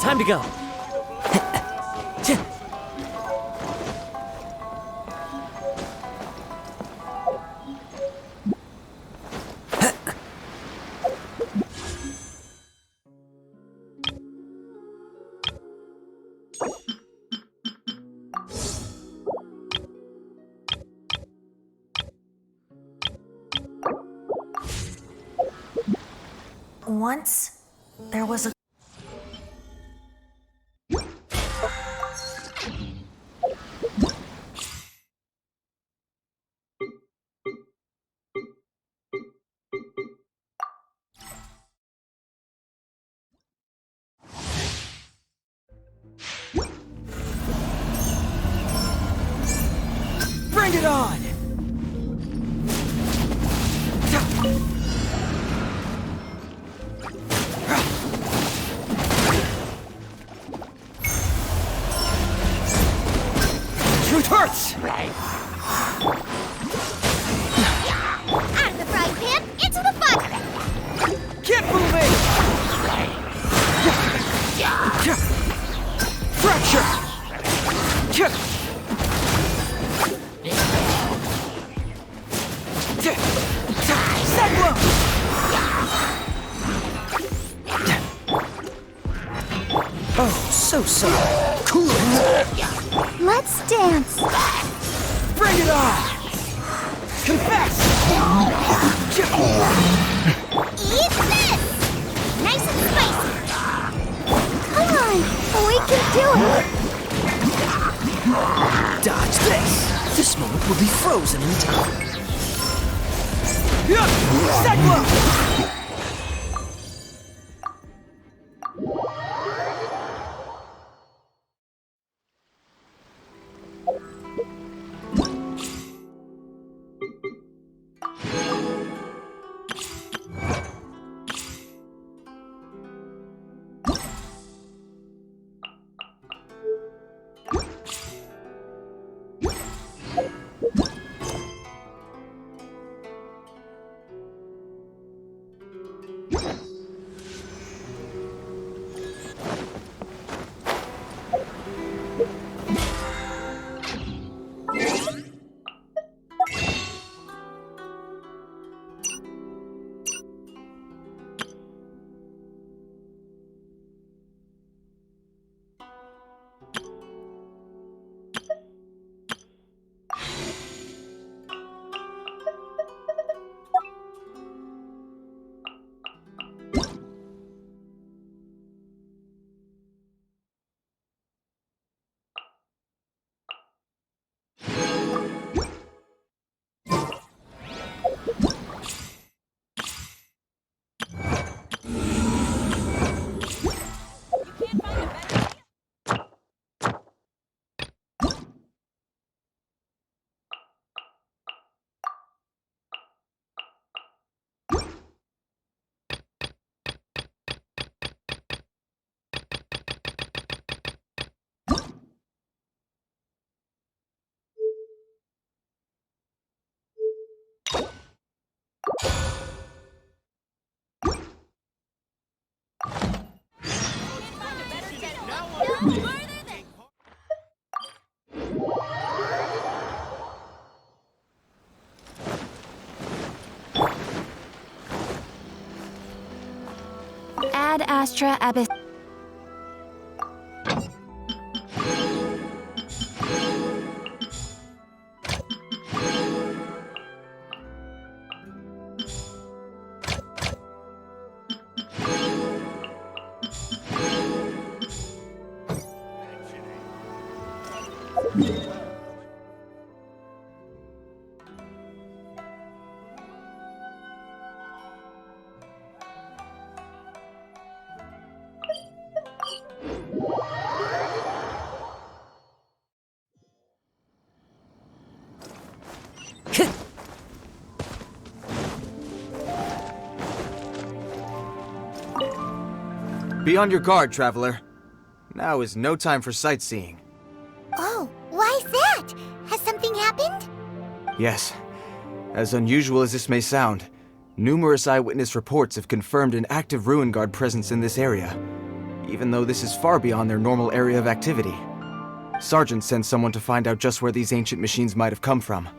Time to go. Once, there was a... Bring it on! Truth hurts! Out of the frying pan, into the fire! Keep moving! Fracture! Cyclone! Oh, so cool. Let's dance! Bring it on! Confess! Eat this! Nice and spicy! Come on, we can do it! Dodge this! This moment will be frozen in time. Cyclone! Ad Astra Abyss. Be on your guard, traveler. Now is no time for sightseeing. Oh, why's that? Has something happened? Yes. As unusual as this may sound, numerous eyewitness reports have confirmed an active Ruin Guard presence in this area. even though this is far beyond their normal area of activity. Sergeant sent someone to find out just where these ancient machines might have come from.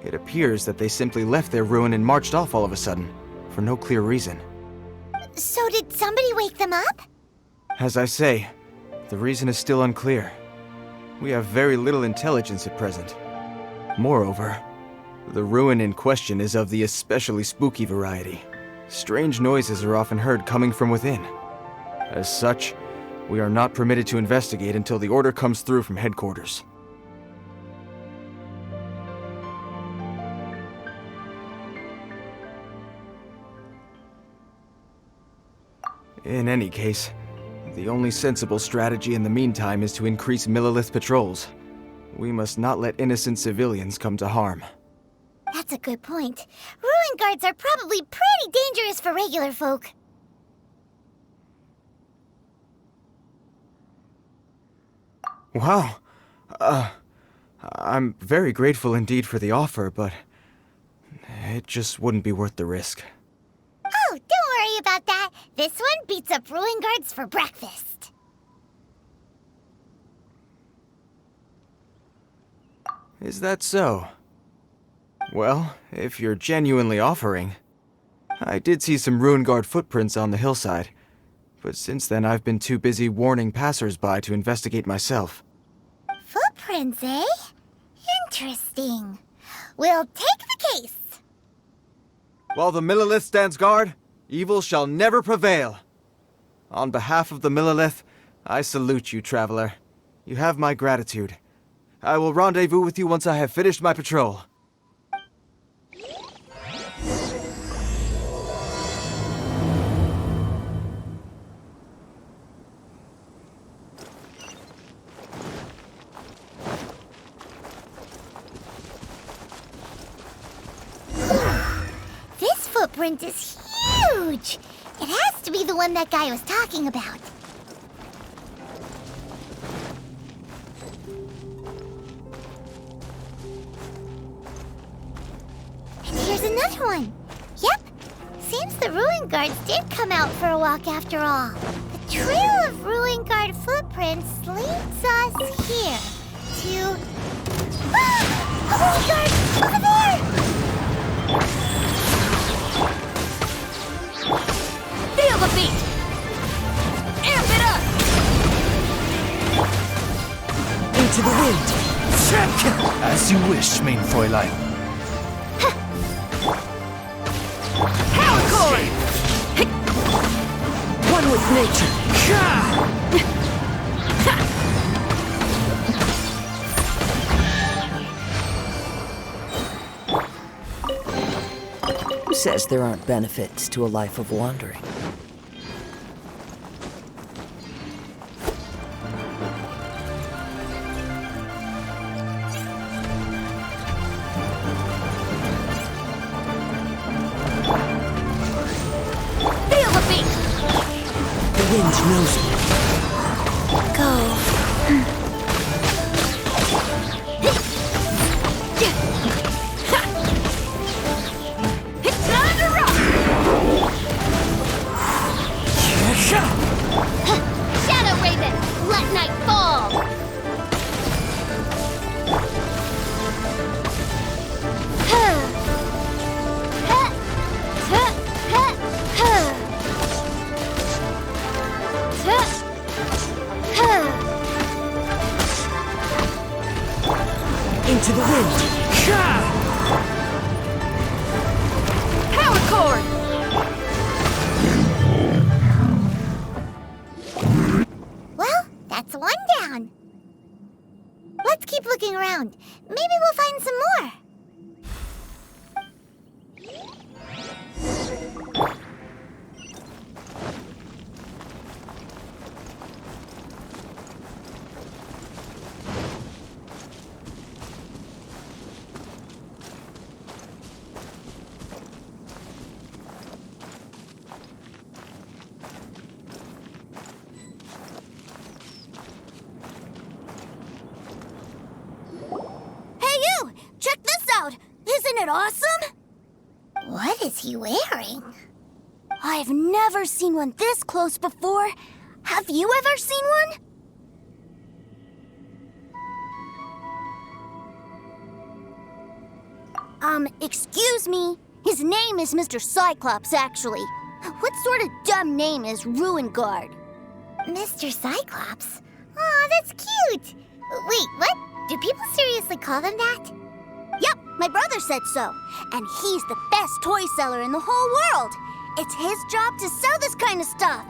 It appears that they simply left their ruin and marched off all of a sudden, for no clear reason. So did somebody wake them up? As I say, the reason is still unclear. We have very little intelligence at present. Moreover, the ruin in question is of the especially spooky variety. Strange noises are often heard coming from within. As such, we are not permitted to investigate until the order comes through from headquarters. In any case, the only sensible strategy in the meantime is to increase Millilith patrols. We must not let innocent civilians come to harm. That's a good point. Ruin guards are probably pretty dangerous for regular folk. Wow. I'm very grateful indeed for the offer, but it just wouldn't be worth the risk. Oh, don't worry about that. This one beats up ruin guards for breakfast. Is that so? Well, if you're genuinely offering... I did see some ruin guard footprints on the hillside, but since then I've been too busy warning passers-by to investigate myself. Footprints, eh? Interesting. We'll take the case. While the Millilith stands guard, evil shall never prevail. On behalf of the Millilith, I salute you, traveler. You have my gratitude. I will rendezvous with you once I have finished my patrol. This footprint is huge! It has to be the one that guy was talking about. And here's another one. Yep, seems the ruin guards did come out for a walk after all. The trail of ruin guard footprints leads us here to... Ah! A ruin guard! Over there! Feel the beat! Amp it up! Into the wind! Check! As you wish, main Fräulein. Power chord! One with nature. Who says there aren't benefits to a life of wandering? Feel the beat! The wind knows me. Go. Shadow Raven, let night fall! Into the wind. Power chord! Well, that's one down. Let's keep looking around. Maybe we'll find some more. Check this out! Isn't it awesome? What is he wearing? I've never seen one this close before. Have you ever seen one? Excuse me. His name is Mr. Cyclops, actually. What sort of dumb name is Ruin Guard? Mr. Cyclops? Aw, that's cute. Wait, what? Do people seriously call them that? Yep, my brother said so. And he's the best toy seller in the whole world. It's his job to sell this kind of stuff.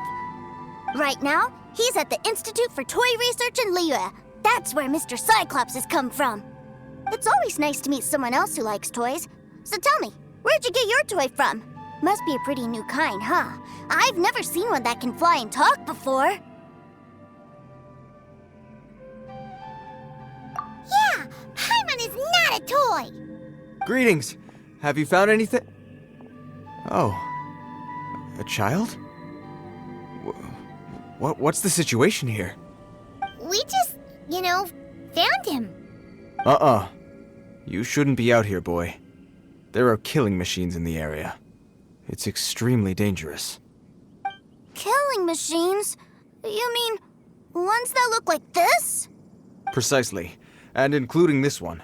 Right now, he's at the Institute for Toy Research in Liyue. That's where Mr. Cyclops has come from. It's always nice to meet someone else who likes toys. So tell me, where'd you get your toy from? Must be a pretty new kind, huh? I've never seen one that can fly and talk before. Yeah, Paimon is not a toy! Greetings! Have you found anything? Oh. A child? What's the situation here? We just, found him. You shouldn't be out here, boy. There are killing machines in the area. It's extremely dangerous. Killing machines? You mean ones that look like this? Precisely. And including this one.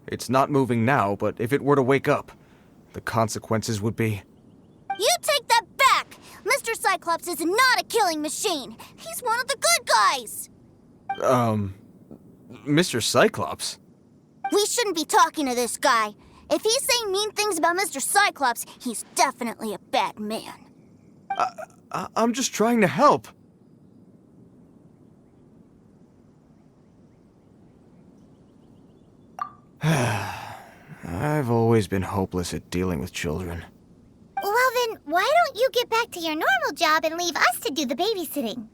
It's not moving now, but if it were to wake up, the consequences would be... You take that back! Mr. Cyclops is not a killing machine. He's one of the good guys. Mr. Cyclops? We shouldn't be talking to this guy. If he's saying mean things about Mr. Cyclops, he's definitely a bad man. I'm just trying to help. I've always been hopeless at dealing with children. Well then, why don't you get back to your normal job and leave us to do the babysitting?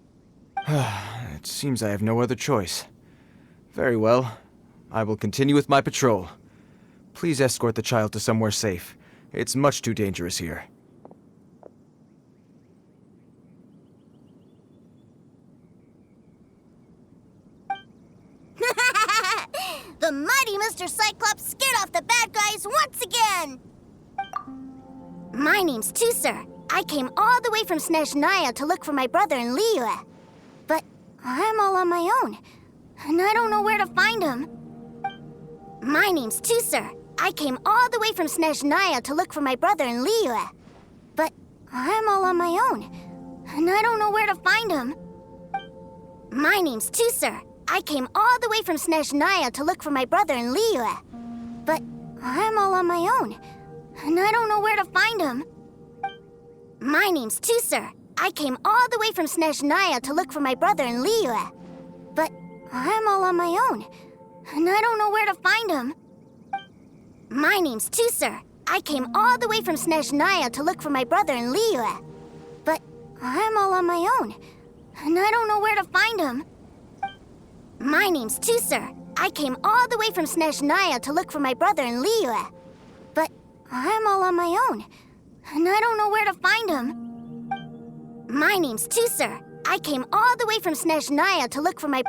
It seems I have no other choice. Very well. I will continue with my patrol. Please escort the child to somewhere safe. It's much too dangerous here. The mighty Mr. Cyclops scared off the bad guys once again! My name's Tusser. I came all the way from Snezhnaya to look for my brother in Liyue. But I'm all on my own, and I don't know where to find him. My name's Tusser. I came all the way from Snezhnaya to look for my brother in Liyue. But I'm all on my own, and I don't know where to find him. My name's Tusser. I came all the way from Snezhnaya to look for my brother in Liyue. But I'm all on my own, and I don't know where to find him. My name's Tusser. I came all the way from Snezhnaya to look for my brother in Liyue. But I'm all on my own, and I don't know where to find him. My name's Tusser. I came all the way from Snezhnaya to look for my brother in Liyue. But I'm all on my own, and I don't know where to find him. My name's Tusser. I came all the way from Snezhnaya to look for my brother in Liyue. But I'm all on my own, and I don't know where to find him. My name's Tusser. I came all the way from Snezhnaya to look for my...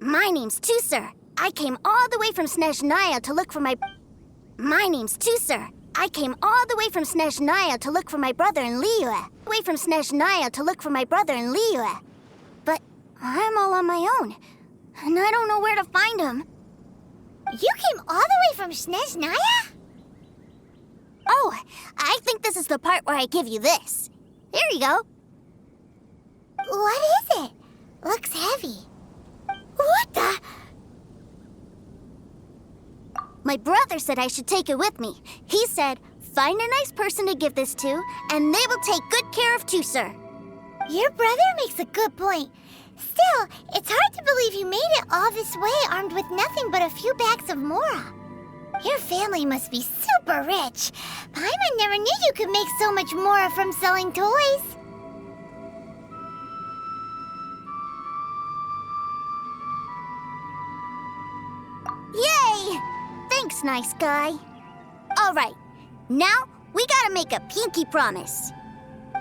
My name's Tusser. I came all the way from Snezhnaya to look for my... My name's Tusser. I came all the way from Snezhnaya to look for my brother in Liyue. Away from Snezhnaya to look for my brother in Liyue. But I'm all on my own, and I don't know where to find him. You came all the way from Snezhnaya? Oh, I think this is the part where I give you this. There you go. What is it? Looks heavy. What the? My brother said I should take it with me. He said, find a nice person to give this to, and they will take good care of Tusser. Your brother makes a good point. Still, it's hard to believe you made it all this way armed with nothing but a few bags of mora. Your family must be super rich. Paimon never knew you could make so much mora from selling toys. Yay! Thanks, nice guy. All right, now we gotta make a pinky promise.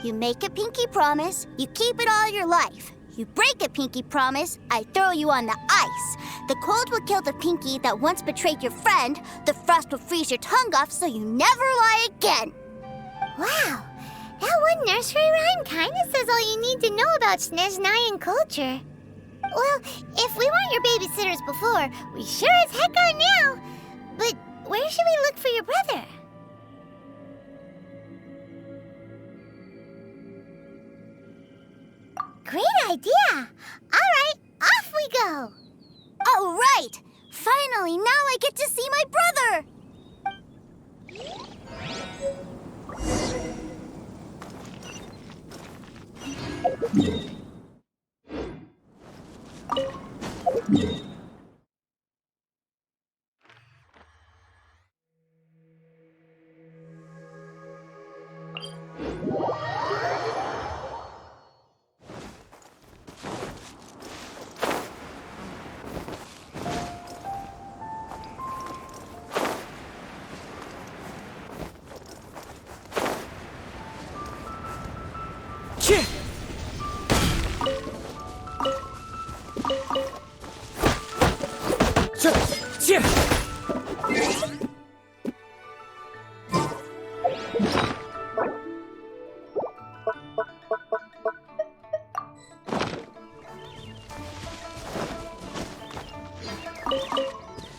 You make a pinky promise, you keep it all your life. You break a pinky promise, I throw you on the ice. The cold will kill the pinky that once betrayed your friend. The frost will freeze your tongue off so you never lie again. Wow, That one nursery rhyme kinda says all you need to know about Snezhnayan culture. Well, if we weren't your babysitters before, we sure as heck are now. But where should we look for your brother? Great idea! Alright, off we go! Oh, right! Finally, now I get to see my brother!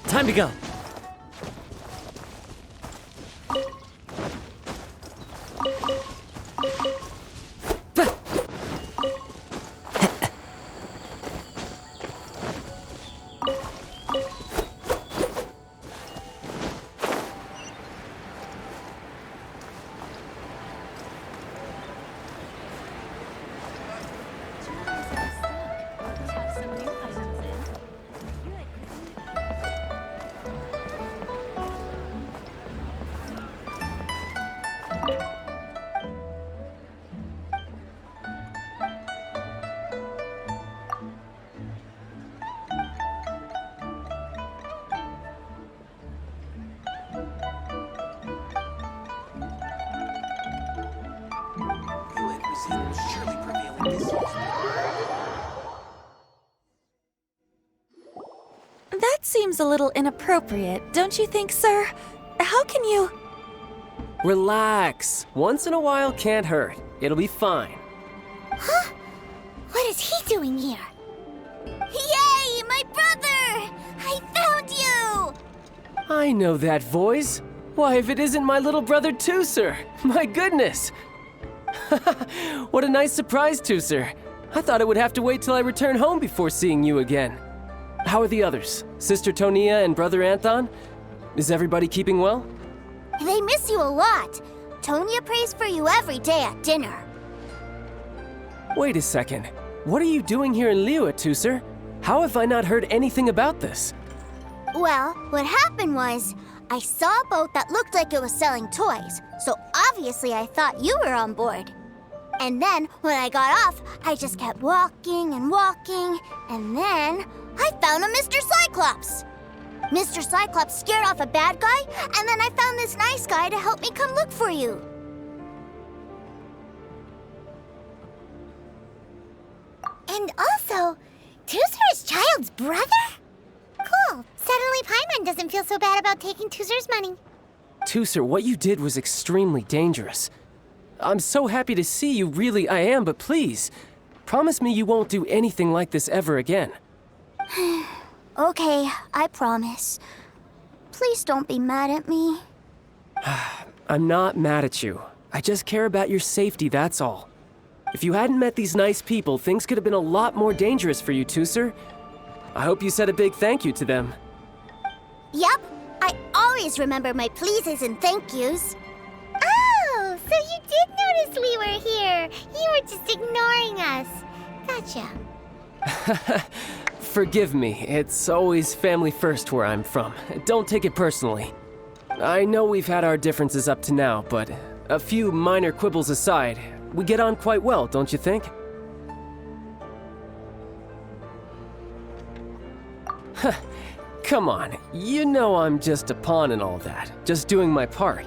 Time to go. That seems a little inappropriate, don't you think, sir? How can you... Relax. Once in a while can't hurt. It'll be fine. Huh? What is he doing here? Yay, my brother! I found you! I know that voice. Why, if it isn't my little brother Tooser! My goodness! What a nice surprise, Tooser. I thought I would have to wait till I return home before seeing you again. How are the others? Sister Tonia and Brother Anthon? Is everybody keeping well? They miss you a lot. Tonya prays for you every day at dinner. Wait a second. What are you doing here in Liyue, Tooser? How have I not heard anything about this? Well, what happened was, I saw a boat that looked like it was selling toys, so obviously I thought you were on board. And then, when I got off, I just kept walking and walking, and then I found a Mr. Cyclops. Mr. Cyclops scared off a bad guy, and then I found this nice guy to help me come look for you. And also, Tooser is Child's brother? Cool. Suddenly Paimon doesn't feel so bad about taking Tooser's money. Tooser, what you did was extremely dangerous. I'm so happy to see you, really I am, but please, promise me you won't do anything like this ever again. Okay, I promise. Please don't be mad at me. I'm not mad at you. I just care about your safety, that's all. If you hadn't met these nice people, things could have been a lot more dangerous for you, Tooser. I hope you said a big thank you to them. Yep, I always remember my pleases and thank yous. Oh, so you did notice we were here. You were just ignoring us. Gotcha. Forgive me, it's always family first where I'm from. Don't take it personally. I know we've had our differences up to now, but a few minor quibbles aside, we get on quite well, don't you think? Come on, you know I'm just a pawn and all that, just doing my part.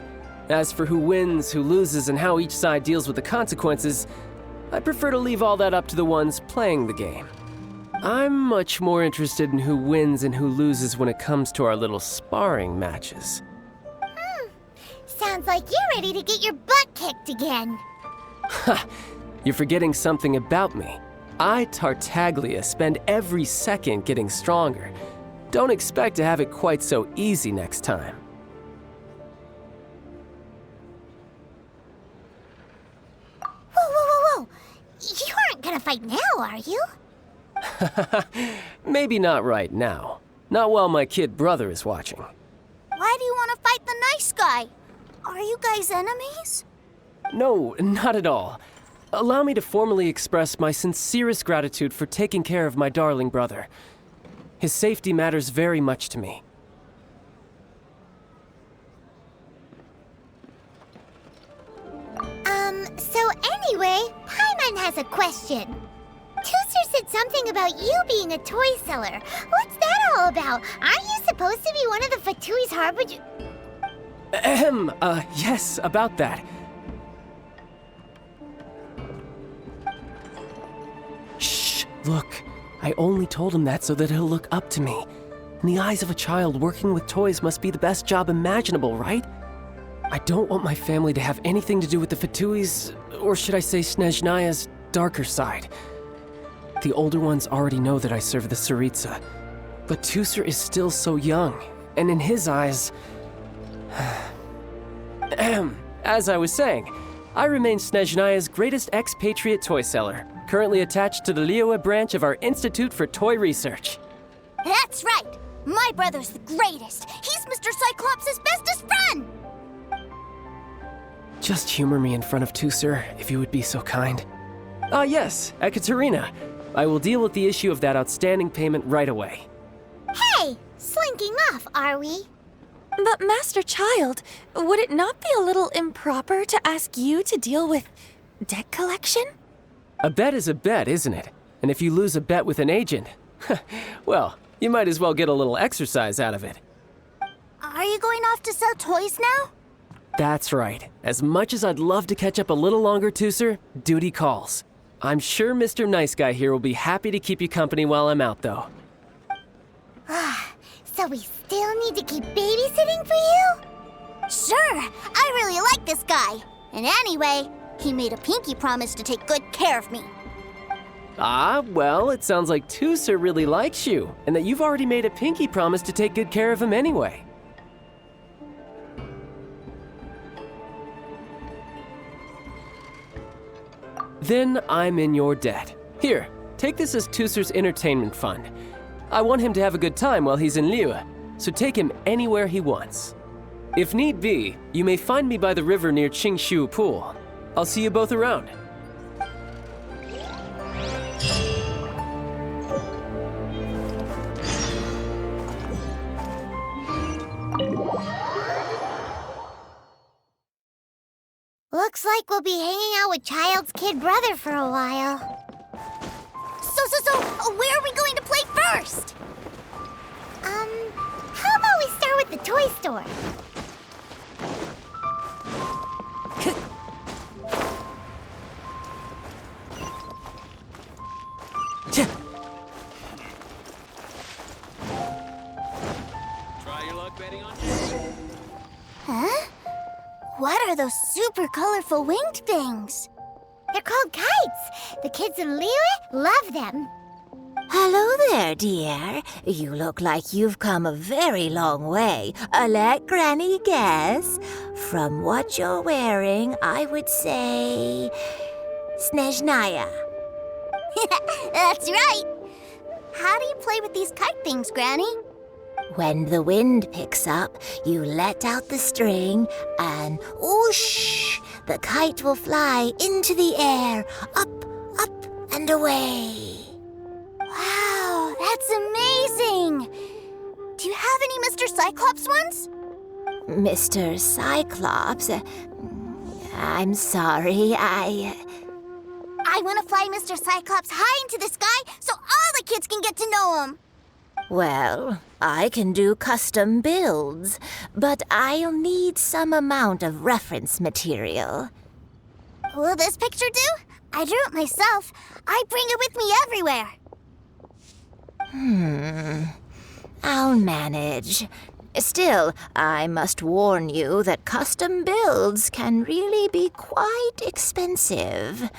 As for who wins, who loses, and how each side deals with the consequences, I prefer to leave all that up to the ones playing the game. I'm much more interested in who wins and who loses when it comes to our little sparring matches. Sounds like you're ready to get your butt kicked again. Ha! You're forgetting something about me. I, Tartaglia, spend every second getting stronger. Don't expect to have it quite so easy next time. Whoa, whoa, whoa, whoa! You aren't gonna fight now, are you? Maybe not right now. Not while my kid brother is watching. Why do you want to fight the nice guy? Are you guys enemies? No, not at all. Allow me to formally express my sincerest gratitude for taking care of my darling brother. His safety matters very much to me. So anyway, Paimon has a question. Tooser said something about you being a toy seller. What's that all about? Aren't you supposed to be one of the Fatui's harbinger? Yes, about that. Shh, look. I only told him that so that he'll look up to me. In the eyes of a child, working with toys must be the best job imaginable, right? I don't want my family to have anything to do with the Fatui's, or should I say Snezhnaya's, darker side. The older ones already know that I serve the Tsaritsa, but Tooser is still so young, and in his eyes... As I was saying, I remain Snezhnaya's greatest expatriate toy seller, currently attached to the Liyue branch of our Institute for Toy Research. That's right! My brother's the greatest! He's Mr. Cyclops' bestest friend! Just humor me in front of Tooser, if you would be so kind. Ah yes, Ekaterina. I will deal with the issue of that outstanding payment right away. Hey, slinking off, are we? But Master Child, would it not be a little improper to ask you to deal with debt collection? A bet is a bet, isn't it? And if you lose a bet with an agent, well, you might as well get a little exercise out of it. Are you going off to sell toys now? That's right. As much as I'd love to catch up a little longer, Tooser, duty calls. I'm sure Mr. Nice Guy here will be happy to keep you company while I'm out, though. So we still need to keep babysitting for you? Sure, I really like this guy. And anyway, he made a pinky promise to take good care of me. Ah, well, it sounds like Tooser really likes you, and that you've already made a pinky promise to take good care of him anyway. Then I'm in your debt. Here, take this as Tooser's entertainment fund. I want him to have a good time while he's in Liyue, so take him anywhere he wants. If need be, you may find me by the river near Qingshu Pool. I'll see you both around. Looks like we'll be hanging out with Child's kid brother for a while. So, where are we going to play first? How about we start with the toy store? Try your luck betting on Huh? What are those super colorful winged things? They're called kites. The kids in Liyue love them. Hello there, dear. You look like you've come a very long way. Let Granny guess. From what you're wearing, I would say... Snezhnaya. That's right. How do you play with these kite things, Granny? When the wind picks up, you let out the string and whoosh! The kite will fly into the air, up, up, and away. Wow, that's amazing! Do you have any Mr. Cyclops ones? Mr. Cyclops? I'm sorry, I want to fly Mr. Cyclops high into the sky so all the kids can get to know him. Well, I can do custom builds, but I'll need some amount of reference material. Will this picture do? I drew it myself. I bring it with me everywhere. I'll manage. Still, I must warn you that custom builds can really be quite expensive.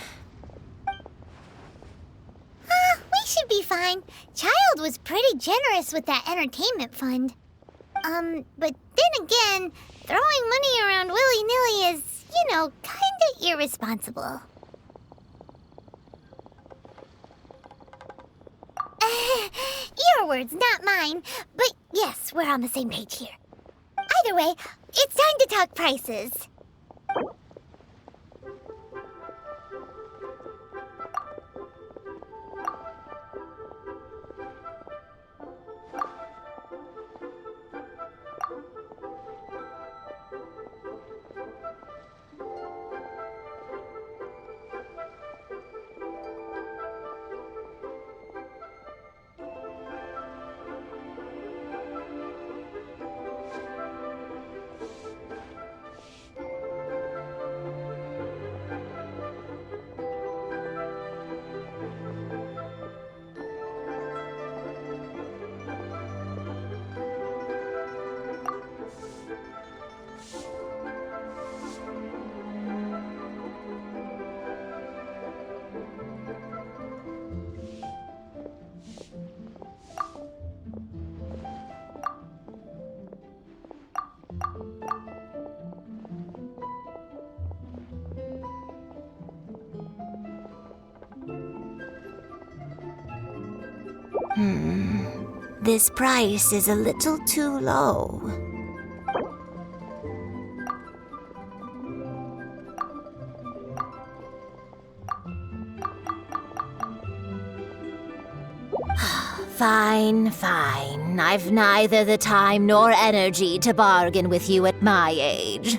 We should be fine. Child was pretty generous with that entertainment fund. But then again, throwing money around willy-nilly is, kinda irresponsible. Your words, not mine. But yes, we're on the same page here. Either way, it's time to talk prices. This price is a little too low. Fine. I've neither the time nor energy to bargain with you at my age.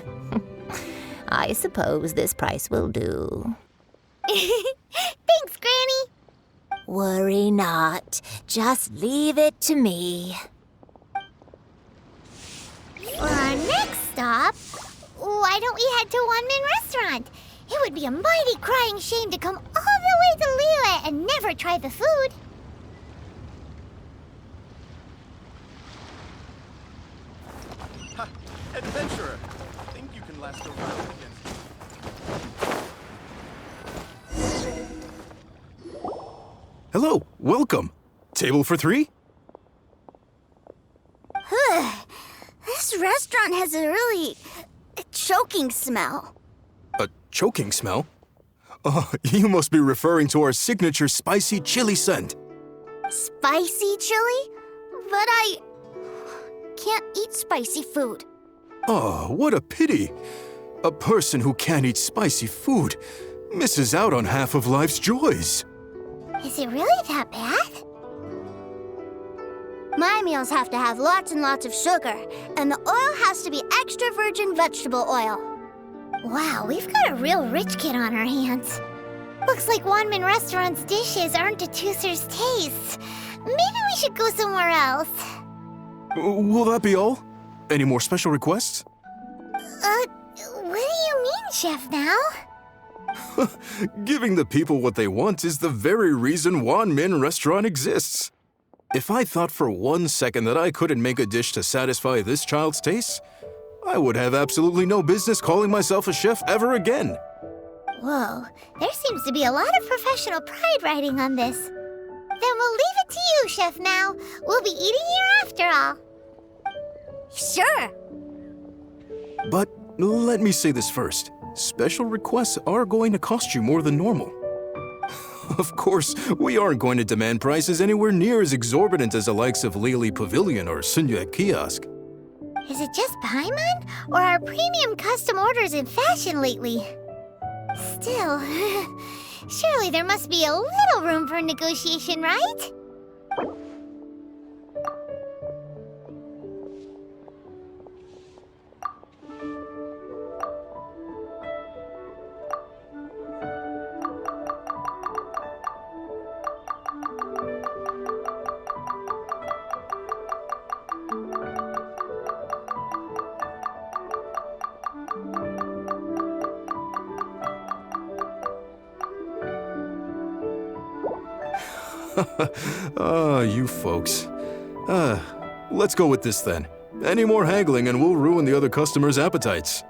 I suppose this price will do. Thanks, Granny. Worry not. Just leave it to me. For our next stop, why don't we head to One Min Restaurant? It would be a mighty crying shame to come all the way to Liyue and never try the food. Ha! Adventurer! Think you can last a while against... Hello, welcome. Table for 3? This restaurant has a really choking smell. A choking smell? Oh, you must be referring to our signature spicy chili scent. Spicy chili? But I can't eat spicy food. Oh, what a pity. A person who can't eat spicy food misses out on half of life's joys. Is it really that bad? My meals have to have lots and lots of sugar, and the oil has to be extra virgin vegetable oil. Wow, we've got a real rich kid on our hands. Looks like One Min Restaurant's dishes aren't to Tooser's taste. Maybe we should go somewhere else. Will that be all? Any more special requests? What do you mean, Chef Now? Giving the people what they want is the very reason One Min Restaurant exists. If I thought for 1 second that I couldn't make a dish to satisfy this child's tastes, I would have absolutely no business calling myself a chef ever again. Whoa, there seems to be a lot of professional pride riding on this. Then we'll leave it to you, Chef Now. We'll be eating here after all. Sure. But let me say this first. Special requests are going to cost you more than normal. Of course, we aren't going to demand prices anywhere near as exorbitant as the likes of Lily Pavilion or Sunya Kiosk. Is it just Paimon, or are premium custom orders in fashion lately? Still, surely there must be a little room for negotiation, right? You folks. Let's go with this then. Any more haggling and we'll ruin the other customers' appetites.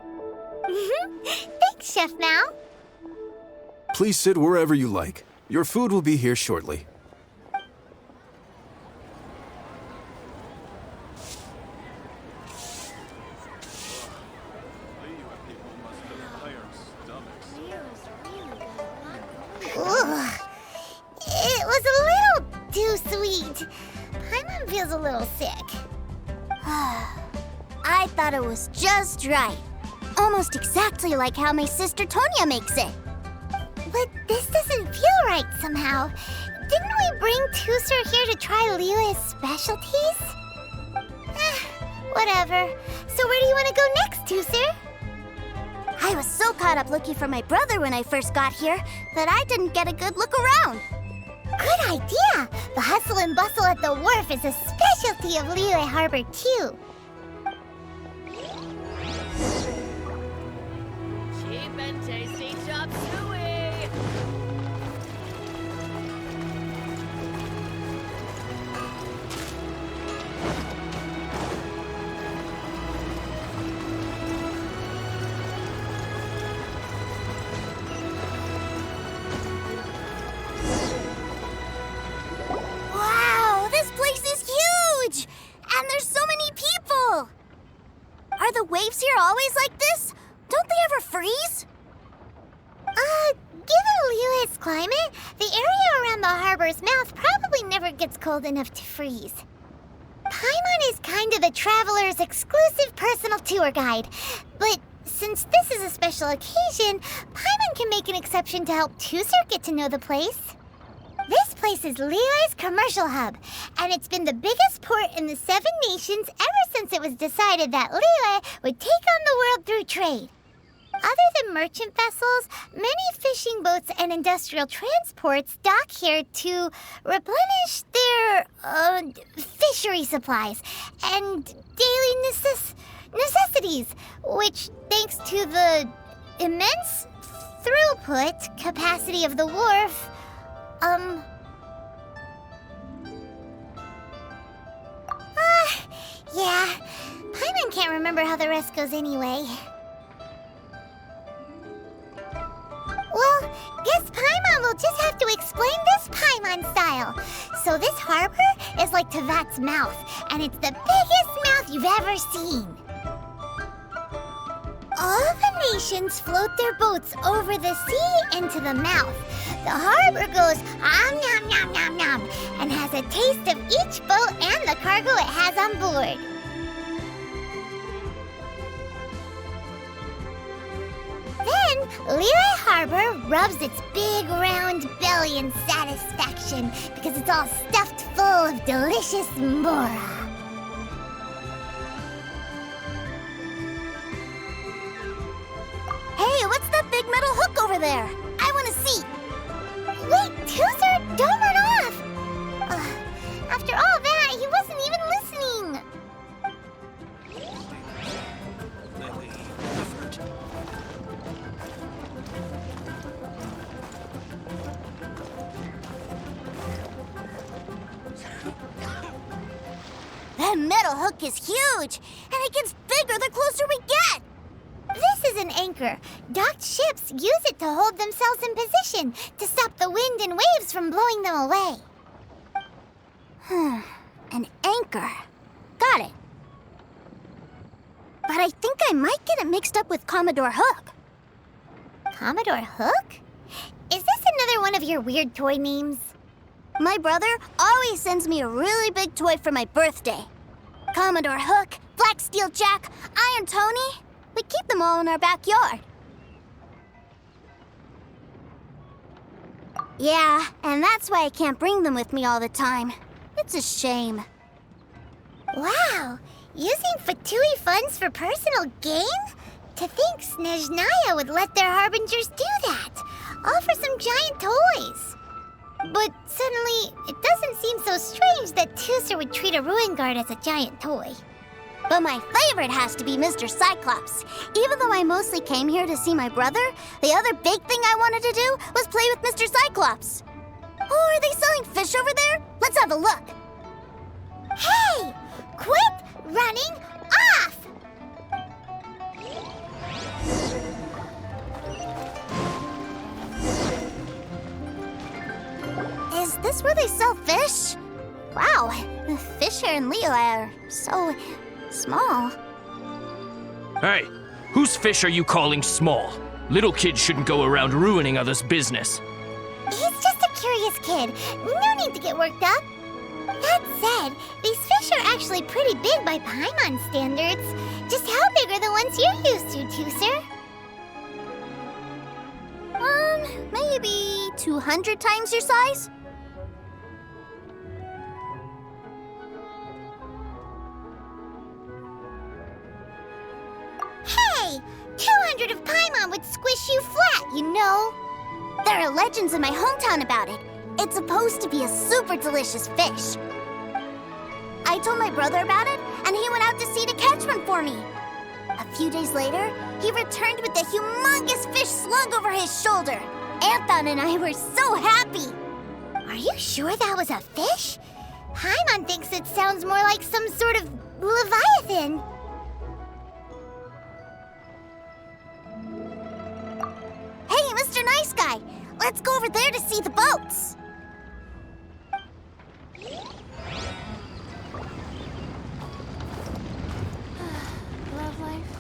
Thanks, Chef Mao. Please sit wherever you like. Your food will be here shortly. Ugh. It was a little too sweet. Paimon feels a little sick. I thought it was just right. Almost exactly like how my sister Tonya makes it. But this doesn't feel right somehow. Didn't we bring Tusser here to try Liyue's specialties? Whatever. So where do you want to go next, Tusser? I was so caught up looking for my brother when I first got here that I didn't get a good look around. Good idea! The hustle and bustle at the wharf is a specialty of Liyue Harbor, too. Cheap and tasty chop suey! Wow, this place is huge! And there's so many people! Are the waves here always like this? Don't they ever freeze? Given Liyue's climate, the area around the harbor's mouth probably never gets cold enough to freeze. Paimon is kind of the traveler's exclusive personal tour guide, but since this is a special occasion, Paimon can make an exception to help Tusser get to know the place. This place is Liyue's commercial hub, and it's been the biggest port in the 7 nations ever since it was decided that Liyue would take on the world through trade. Other than merchant vessels, many fishing boats and industrial transports dock here to replenish their fishery supplies and daily necessities, which, thanks to the immense throughput capacity of the wharf, yeah, Paimon can't remember how the rest goes anyway. Well, guess Paimon will just have to explain this Paimon style. So this harbor is like Tevat's mouth, and it's the biggest mouth you've ever seen. All the nations float their boats over the sea into the mouth. The harbor goes nom nom nom nom and has a taste of each boat and the cargo it has on board. Then, Liyue Harbor rubs its big round belly in satisfaction because it's all stuffed full of delicious mora. Hey, what's that big metal hook over there? I want to see. Wait, Tusser, don't run off! After all that, he wasn't even listening. That metal hook is huge, and it gets bigger the closer we get. This is an anchor. Docked ships use it to hold themselves in position to stop the wind and waves from blowing them away. An anchor. Got it. But I think I might get it mixed up with Commodore Hook. Commodore Hook? Is this another one of your weird toy names? My brother always sends me a really big toy for my birthday. Commodore Hook, Black Steel Jack, Iron Tony. We keep them all in our backyard. Yeah, and that's why I can't bring them with me all the time. It's a shame. Wow! Using Fatui funds for personal gain? To think Snezhnaya would let their harbingers do that! All for some giant toys! But suddenly, it doesn't seem so strange that Tusser would treat a ruin guard as a giant toy. But my favorite has to be Mr. Cyclops. Even though I mostly came here to see my brother, the other big thing I wanted to do was play with Mr. Cyclops. Oh, are they selling fish over there? Let's have a look. Hey! Quit running off! Is this where they sell fish? Wow, the fish here in Leo are so small. Hey, whose fish are you calling small? Little kids shouldn't go around ruining others' business. He's just a curious kid. No need to get worked up. That said, these fish are actually pretty big by Paimon standards. Just how big are the ones you're used to, Tooser? Maybe 200 times your size? Hey! 200 of Paimon would squish you flat, you know. There are legends in my hometown about it. It's supposed to be a super delicious fish. I told my brother about it, and he went out to sea to catch one for me. A few days later, he returned with a humongous fish slung over his shoulder. Anton and I were so happy. Are you sure that was a fish? Paimon thinks it sounds more like some sort of leviathan. Hey, Mr. Nice Guy, let's go over there to see the boats. Love life.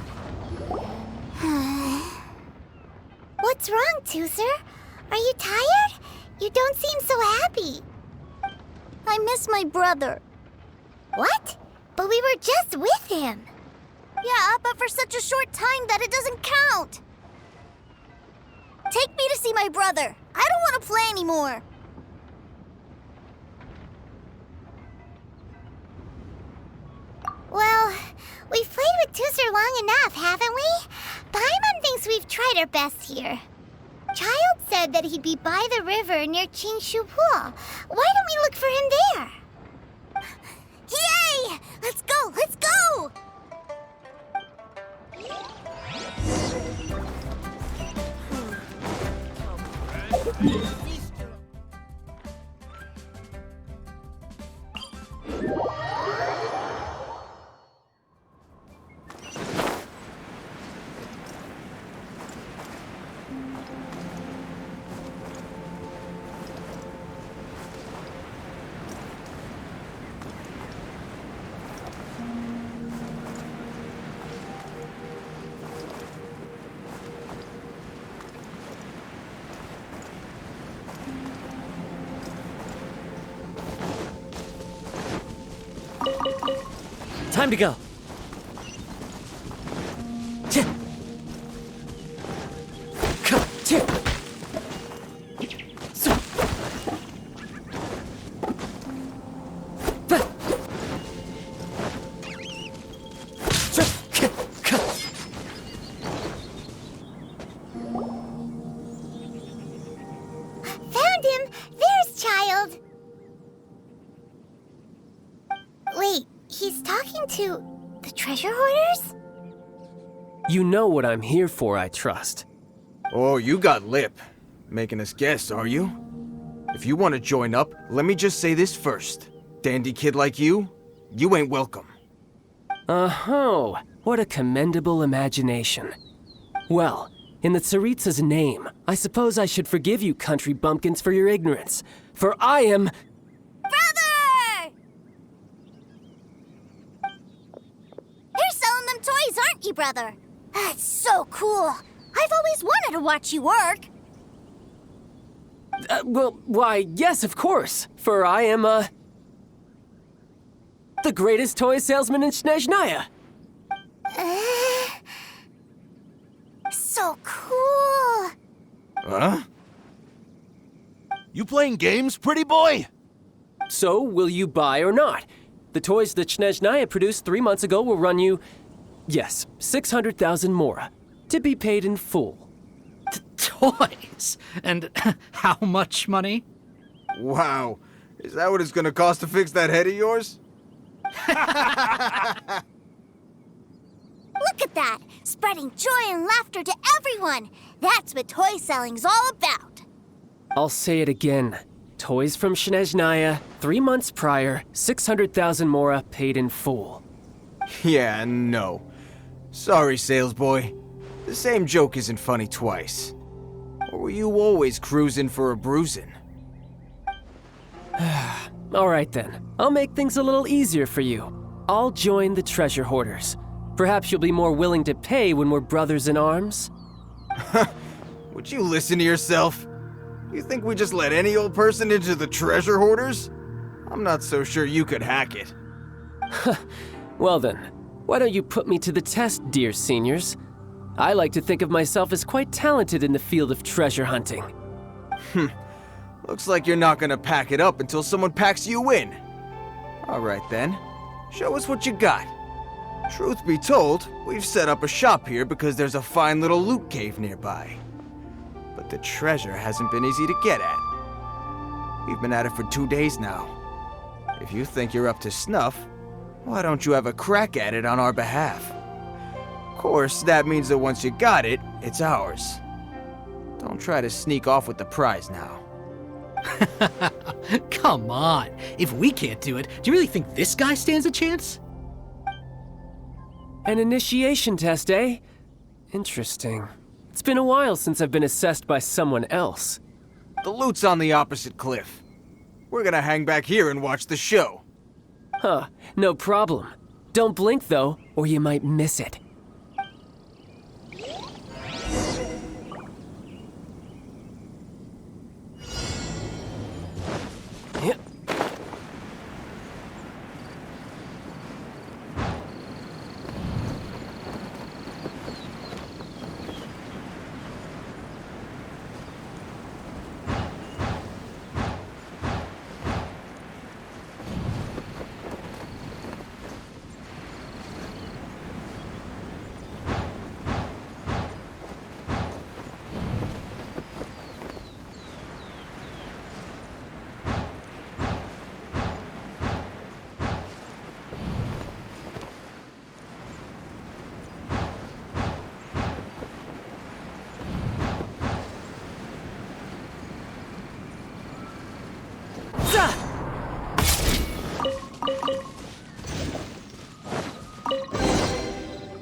What's wrong, Tooser? Are you tired? You don't seem so happy. I miss my brother. What? But we were just with him. Yeah, but for such a short time that it doesn't count. Take me to see my brother. I don't want to play anymore. Well, we've played with Tooser long enough, haven't we? Paimon thinks we've tried our best here. Child said that he'd be by the river near Chingshu Pool. Why don't we look for him there? Yay! Let's go! Let's go! Time to go. Found him! There's Child! Wait, he's talking to the treasure hoarders? You know what I'm here for, I trust. Oh, you got lip. Making us guess, are you? If you want to join up, let me just say this first. Dandy kid like you ain't welcome. Oh, what a commendable imagination. Well, in the Tsaritsa's name, I suppose I should forgive you country bumpkins for your ignorance. For I am... Brother! You're selling them toys, aren't you, brother? That's so cool. I've always wanted to watch you work. Why, yes, of course. For I am, the greatest toy salesman in Snezhnaya. So cool. Huh? You playing games, pretty boy? So, will you buy or not? The toys that Snezhnaya produced 3 months ago will run you, yes, 600,000 mora, to be paid in full. Toys? And how much money? Wow. Is that what it's gonna cost to fix that head of yours? Look at that! Spreading joy and laughter to everyone! That's what toy selling's all about! I'll say it again. Toys from Snezhnaya, 3 months prior, 600,000 mora paid in full. Yeah, no. Sorry, salesboy. The same joke isn't funny twice. Or were you always cruising for a bruising? Alright then, I'll make things a little easier for you. I'll join the treasure hoarders. Perhaps you'll be more willing to pay when we're brothers in arms? Would you listen to yourself? You think we just let any old person into the treasure hoarders? I'm not so sure you could hack it. Well then, why don't you put me to the test, dear seniors? I like to think of myself as quite talented in the field of treasure hunting. Looks like you're not gonna pack it up until someone packs you in. Alright then, show us what you got. Truth be told, we've set up a shop here because there's a fine little loot cave nearby. But the treasure hasn't been easy to get at. We've been at it for 2 days now. If you think you're up to snuff, why don't you have a crack at it on our behalf? Of course, that means that once you got it, it's ours. Don't try to sneak off with the prize now. Come on. If we can't do it, do you really think this guy stands a chance? An initiation test, eh? Interesting. It's been a while since I've been assessed by someone else. The loot's on the opposite cliff. We're gonna hang back here and watch the show. Huh, no problem. Don't blink though, or you might miss it. Yep.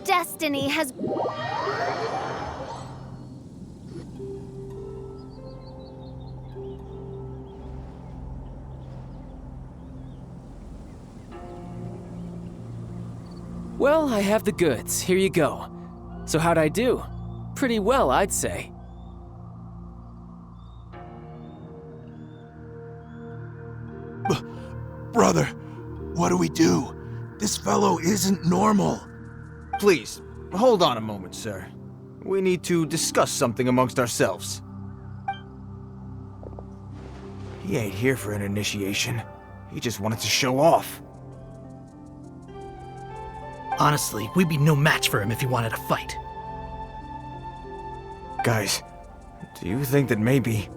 Destiny has... Well, I have the goods. Here you go. So how'd I do? Pretty well, I'd say. Brother, what do we do? This fellow isn't normal. Please, hold on a moment, sir. We need to discuss something amongst ourselves. He ain't here for an initiation. He just wanted to show off. Honestly, we'd be no match for him if he wanted to fight. Guys, do you think that maybe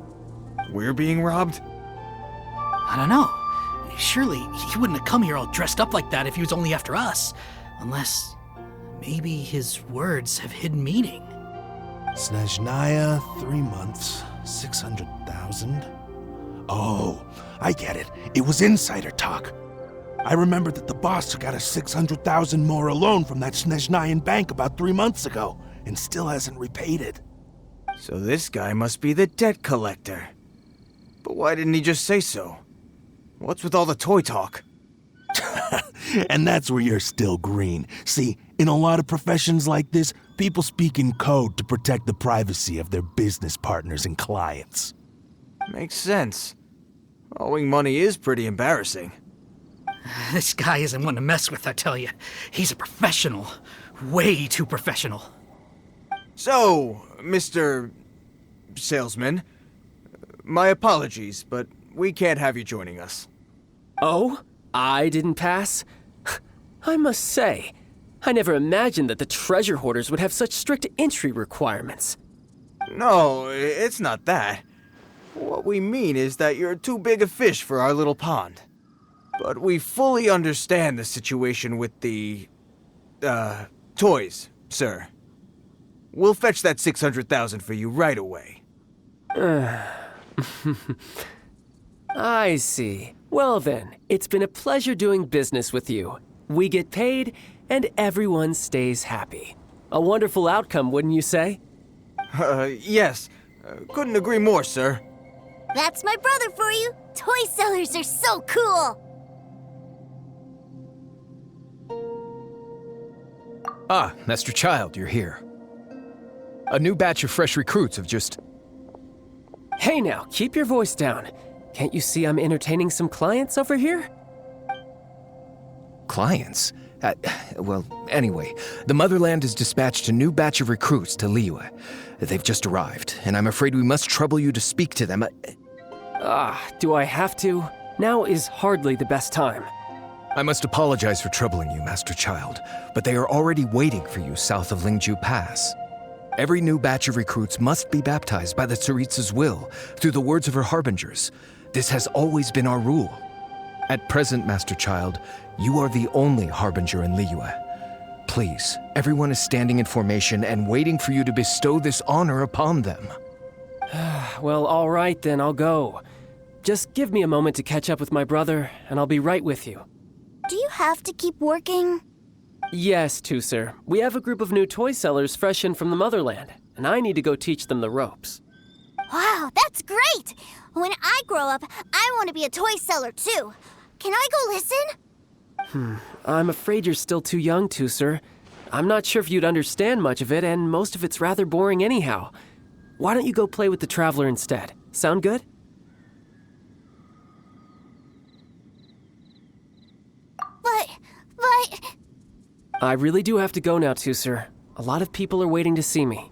we're being robbed? I don't know. Surely he wouldn't have come here all dressed up like that if he was only after us. Unless maybe his words have hidden meaning. Snezhnaya, 3 months, 600,000. Oh, I get it. It was insider talk. I remember that the boss took out a 600,000 more a loan from that Snezhnayan bank about 3 months ago, and still hasn't repaid it. So this guy must be the debt collector. But why didn't he just say so? What's with all the toy talk? And that's where you're still green. See, in a lot of professions like this, people speak in code to protect the privacy of their business partners and clients. Makes sense. Owing money is pretty embarrassing. This guy isn't one to mess with, I tell you. He's a professional. Way too professional. So, Mr. Salesman, my apologies, but we can't have you joining us. Oh? I didn't pass? I must say, I never imagined that the treasure hoarders would have such strict entry requirements. No, it's not that. What we mean is that you're too big a fish for our little pond. But we fully understand the situation with the, toys, sir. We'll fetch that 600,000 for you right away. I see. Well then, it's been a pleasure doing business with you. We get paid, and everyone stays happy. A wonderful outcome, wouldn't you say? Yes. Couldn't agree more, sir. That's my brother for you. Toy sellers are so cool. Ah, Master Child, you're here. A new batch of fresh recruits have just... Hey now, keep your voice down. Can't you see I'm entertaining some clients over here? Clients? Well, anyway, the Motherland has dispatched a new batch of recruits to Liyue. They've just arrived, and I'm afraid we must trouble you to speak to them. Do I have to? Now is hardly the best time. I must apologize for troubling you, Master Child, but they are already waiting for you south of Lingju Pass. Every new batch of recruits must be baptized by the Tsaritsa's will, through the words of her harbingers. This has always been our rule. At present, Master Child, you are the only harbinger in Liyue. Please, everyone is standing in formation and waiting for you to bestow this honor upon them. Well, all right then, I'll go. Just give me a moment to catch up with my brother, and I'll be right with you. Do you have to keep working? Yes, Tusser. We have a group of new toy sellers fresh in from the Motherland, and I need to go teach them the ropes. Wow, that's great! When I grow up, I want to be a toy seller too. Can I go listen? I'm afraid you're still too young, Tusser. I'm not sure if you'd understand much of it, and most of it's rather boring anyhow. Why don't you go play with the Traveler instead? Sound good? But... I really do have to go now, Tusser. A lot of people are waiting to see me.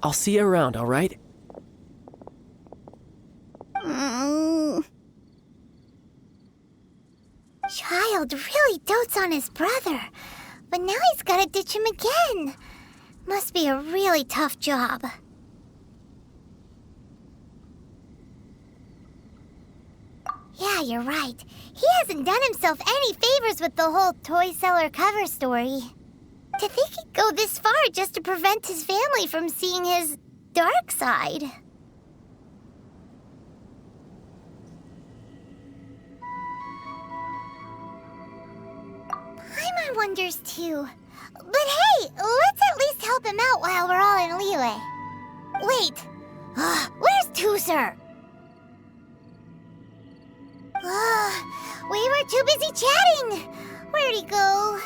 I'll see you around, all right? Child really dotes on his brother, but now he's gotta ditch him again. Must be a really tough job. Yeah, you're right. He hasn't done himself any favors with the whole toy seller cover story. To think he'd go this far just to prevent his family from seeing his dark side. Paimon wonders too. But hey, let's at least help him out while we're all in Liyue. Wait, where's Tusser? We were too busy chatting. Where'd he go?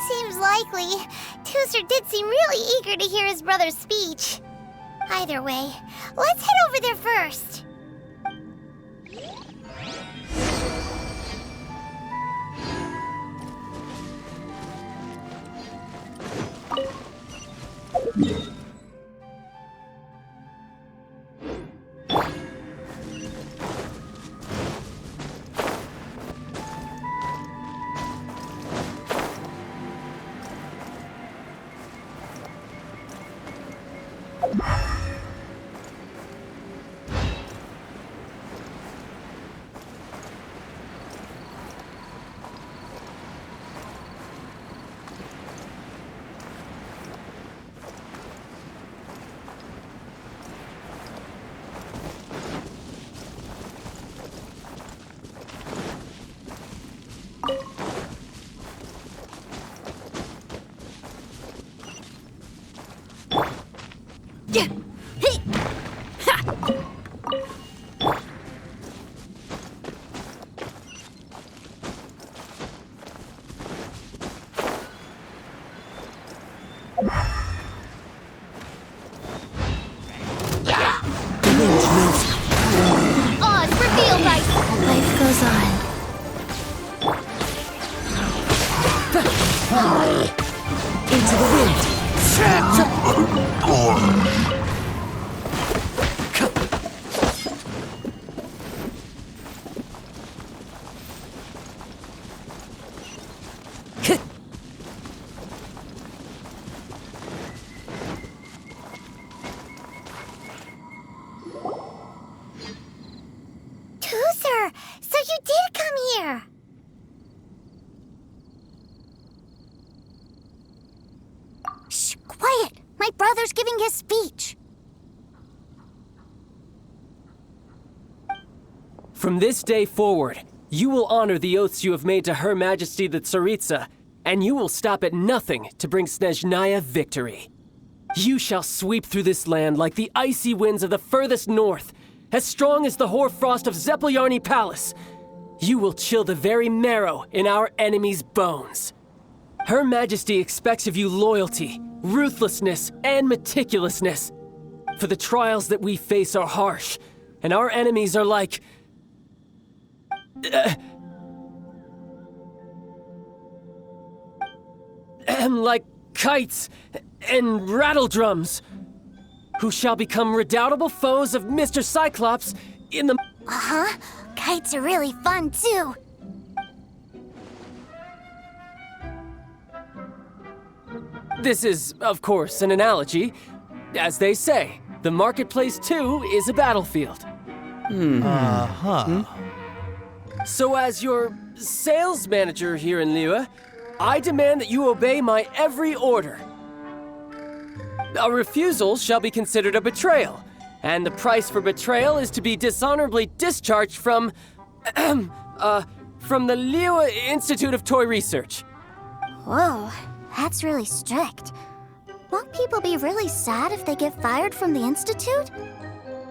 Seems likely. Tusser did seem really eager to hear his brother's speech. Either way, let's head over there first. Oz, reveal right! Life goes on. Into the wind! Tusser, so you did come here. Shh, quiet! My brother's giving his speech. From this day forward, you will honor the oaths you have made to Her Majesty the Tsaritsa, and you will stop at nothing to bring Snezhnaya victory. You shall sweep through this land like the icy winds of the furthest north, as strong as the hoarfrost of Zepelyarny Palace. You will chill the very marrow in our enemies' bones. Her Majesty expects of you loyalty, ruthlessness, and meticulousness. For the trials that we face are harsh, and our enemies are like... like kites and rattledrums, who shall become redoubtable foes of Mr. Cyclops in the... Uh-huh. Kites are really fun, too. This is, of course, an analogy. As they say, the marketplace, too, is a battlefield. So as your sales manager here in Liyue, I demand that you obey my every order. A refusal shall be considered a betrayal, and the price for betrayal is to be dishonorably discharged from the Liyue Institute of Toy Research. Whoa, that's really strict. Won't people be really sad if they get fired from the Institute?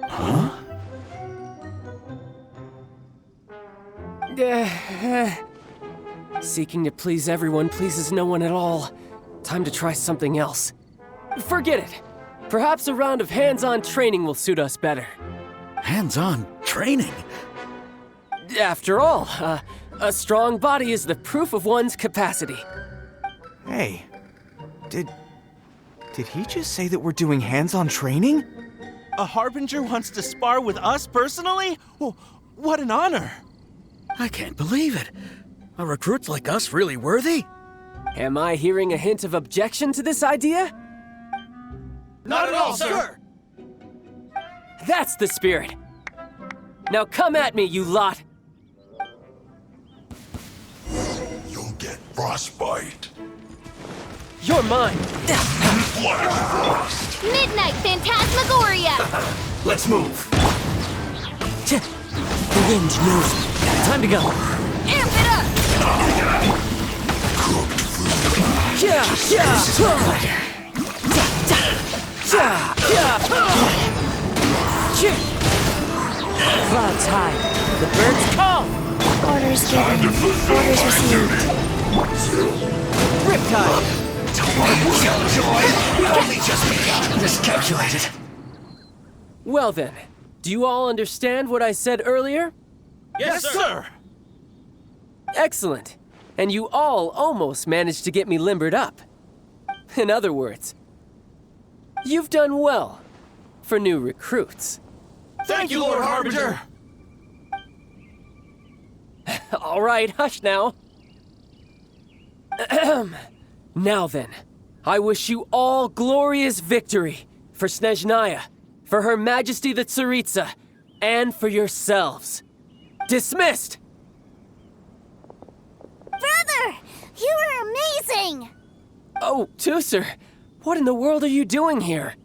Huh? Seeking to please everyone pleases no one at all. Time to try something else. Forget it. Perhaps a round of hands-on training will suit us better. Hands-on training? After all, a strong body is the proof of one's capacity. Hey, did he just say that we're doing hands-on training? A Harbinger wants to spar with us personally? Well, what an honor! I can't believe it. Are recruits like us really worthy? Am I hearing a hint of objection to this idea? Not at all, sir! That's the spirit. Now come at me, you lot! You'll get frostbite. You're mine! Flash frost! Midnight Phantasmagoria! Let's move. The wind knows me. Time to go. Amp it up! Cooked food. Clouds high. The birds call! Orders given. Orders received. Riptide! Only just begun. Miscalculated. Well then, do you all understand what I said earlier? Yes, sir! Excellent. And you all almost managed to get me limbered up. In other words, you've done well for new recruits. Thank you, Lord Harbinger! All right, hush now. Now then, I wish you all glorious victory for Snezhnaya, for Her Majesty the Tsaritsa, and for yourselves. Dismissed! Brother! You were amazing! Oh, Tusser, what in the world are you doing here?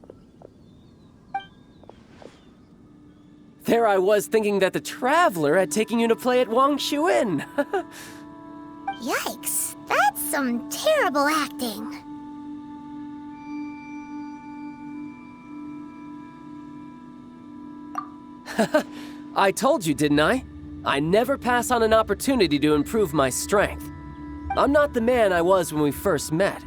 There I was thinking that the Traveler had taken you to play at Wangshuin. Yikes, that's some terrible acting. I told you, didn't I? I never pass on an opportunity to improve my strength. I'm not the man I was when we first met.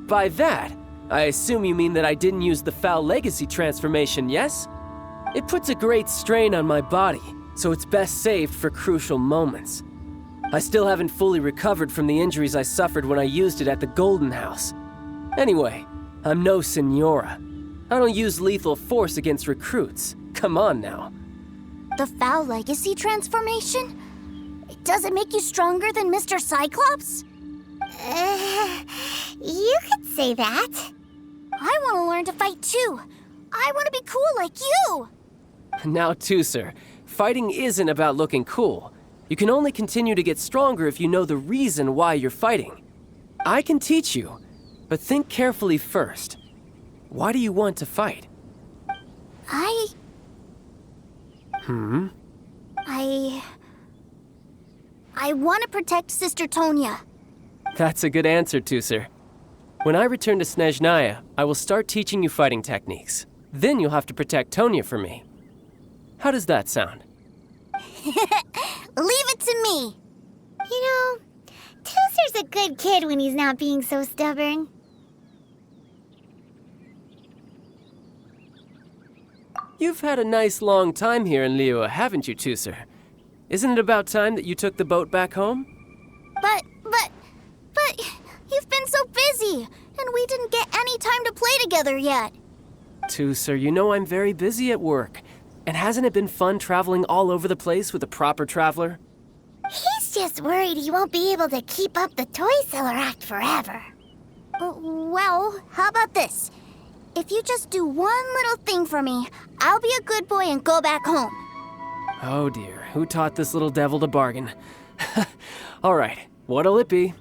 By that, I assume you mean that I didn't use the Foul Legacy transformation, yes? It puts a great strain on my body, so it's best saved for crucial moments. I still haven't fully recovered from the injuries I suffered when I used it at the Golden House. Anyway, I'm no Senora. I don't use lethal force against recruits. Come on now. The Foul Legacy transformation? Does it make you stronger than Mr. Cyclops? You could say that. I want to learn to fight too. I want to be cool like you. Now, Tusser, fighting isn't about looking cool. You can only continue to get stronger if you know the reason why you're fighting. I can teach you, but think carefully first. Why do you want to fight? I want to protect Sister Tonya. That's a good answer, Tusser. When I return to Snezhnaya, I will start teaching you fighting techniques. Then you'll have to protect Tonya for me. How does that sound? Leave it to me. You know, Tusser's a good kid when he's not being so stubborn. You've had a nice long time here in Liyue, haven't you, Tusser? Isn't it about time that you took the boat back home? But you've been so busy, and we didn't get any time to play together yet. Tusser, you know I'm very busy at work. And hasn't it been fun traveling all over the place with a proper traveler? He's just worried he won't be able to keep up the toy seller act forever. Well, how about this? If you just do one little thing for me, I'll be a good boy and go back home. Oh dear, who taught this little devil to bargain? All right, what'll it be?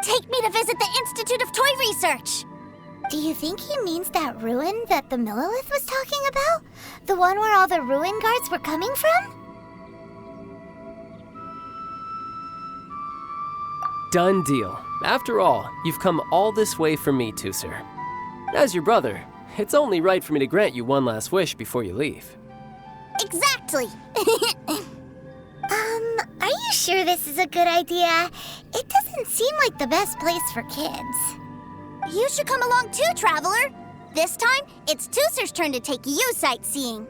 Take me to visit the Institute of Toy Research. Do you think he means that ruin that the Millilith was talking about? The one where all the ruin guards were coming from? Done deal. After all, you've come all this way for me, Tusser. As your brother, it's only right for me to grant you one last wish before you leave. Exactly. Are you sure this is a good idea? It doesn't seem like the best place for kids. You should come along too, Traveler. This time, it's Tusser's turn to take you sightseeing.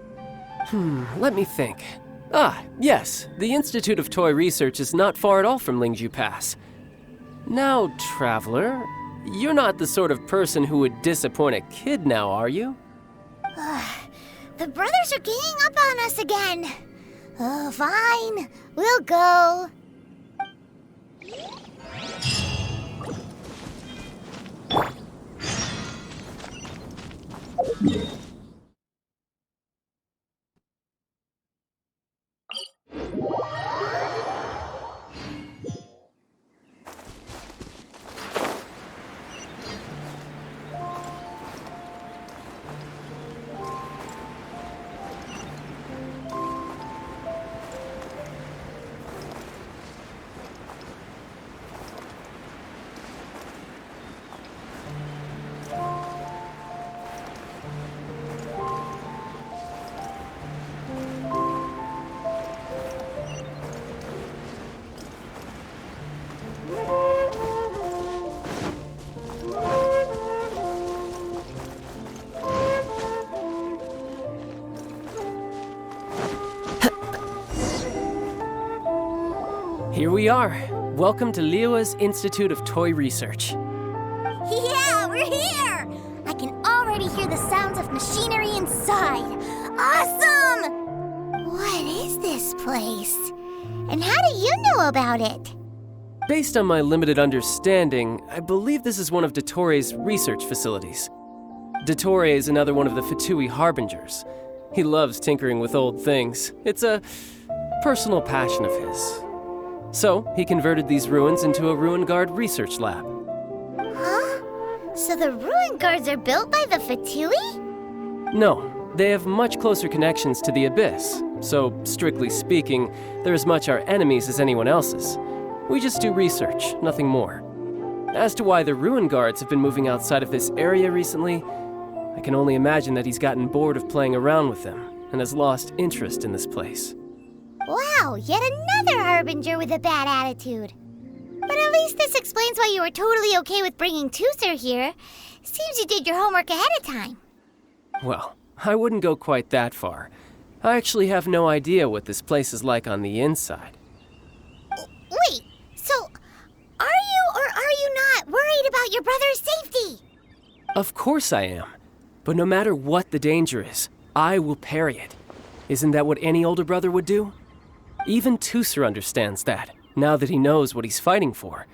Let me think. Ah, yes, the Institute of Toy Research is not far at all from Lingju Pass. Now, Traveler, you're not the sort of person who would disappoint a kid now, are you? The brothers are ganging up on us again. Oh, fine. We'll go. Here we are. Welcome to Liyue's Institute of Toy Research. Yeah, we're here! I can already hear the sounds of machinery inside. Awesome! What is this place? And how do you know about it? Based on my limited understanding, I believe this is one of Dottoro's research facilities. Dottore is another one of the Fatui Harbingers. He loves tinkering with old things. It's a personal passion of his. So, he converted these ruins into a Ruin Guard research lab. Huh? So the ruin guards are built by the Fatui? No, they have much closer connections to the Abyss. So, strictly speaking, they're as much our enemies as anyone else's. We just do research, nothing more. As to why the Ruin Guards have been moving outside of this area recently, I can only imagine that he's gotten bored of playing around with them and has lost interest in this place. Wow, yet another Harbinger with a bad attitude. But at least this explains why you were totally okay with bringing Tusser here. Seems you did your homework ahead of time. Well, I wouldn't go quite that far. I actually have no idea what this place is like on the inside. Wait, so are you or are you not worried about your brother's safety? Of course I am. But no matter what the danger is, I will parry it. Isn't that what any older brother would do? Even Tusser understands that, now that he knows what he's fighting for.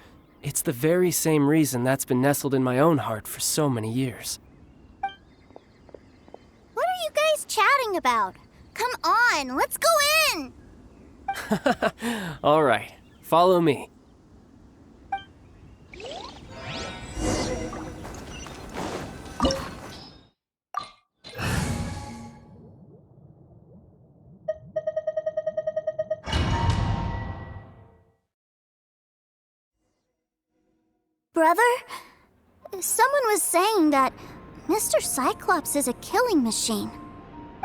It's the very same reason that's been nestled in my own heart for so many years. What are you guys chatting about? Come on, let's go in! All right, follow me. Brother? Someone was saying that Mr. Cyclops is a killing machine.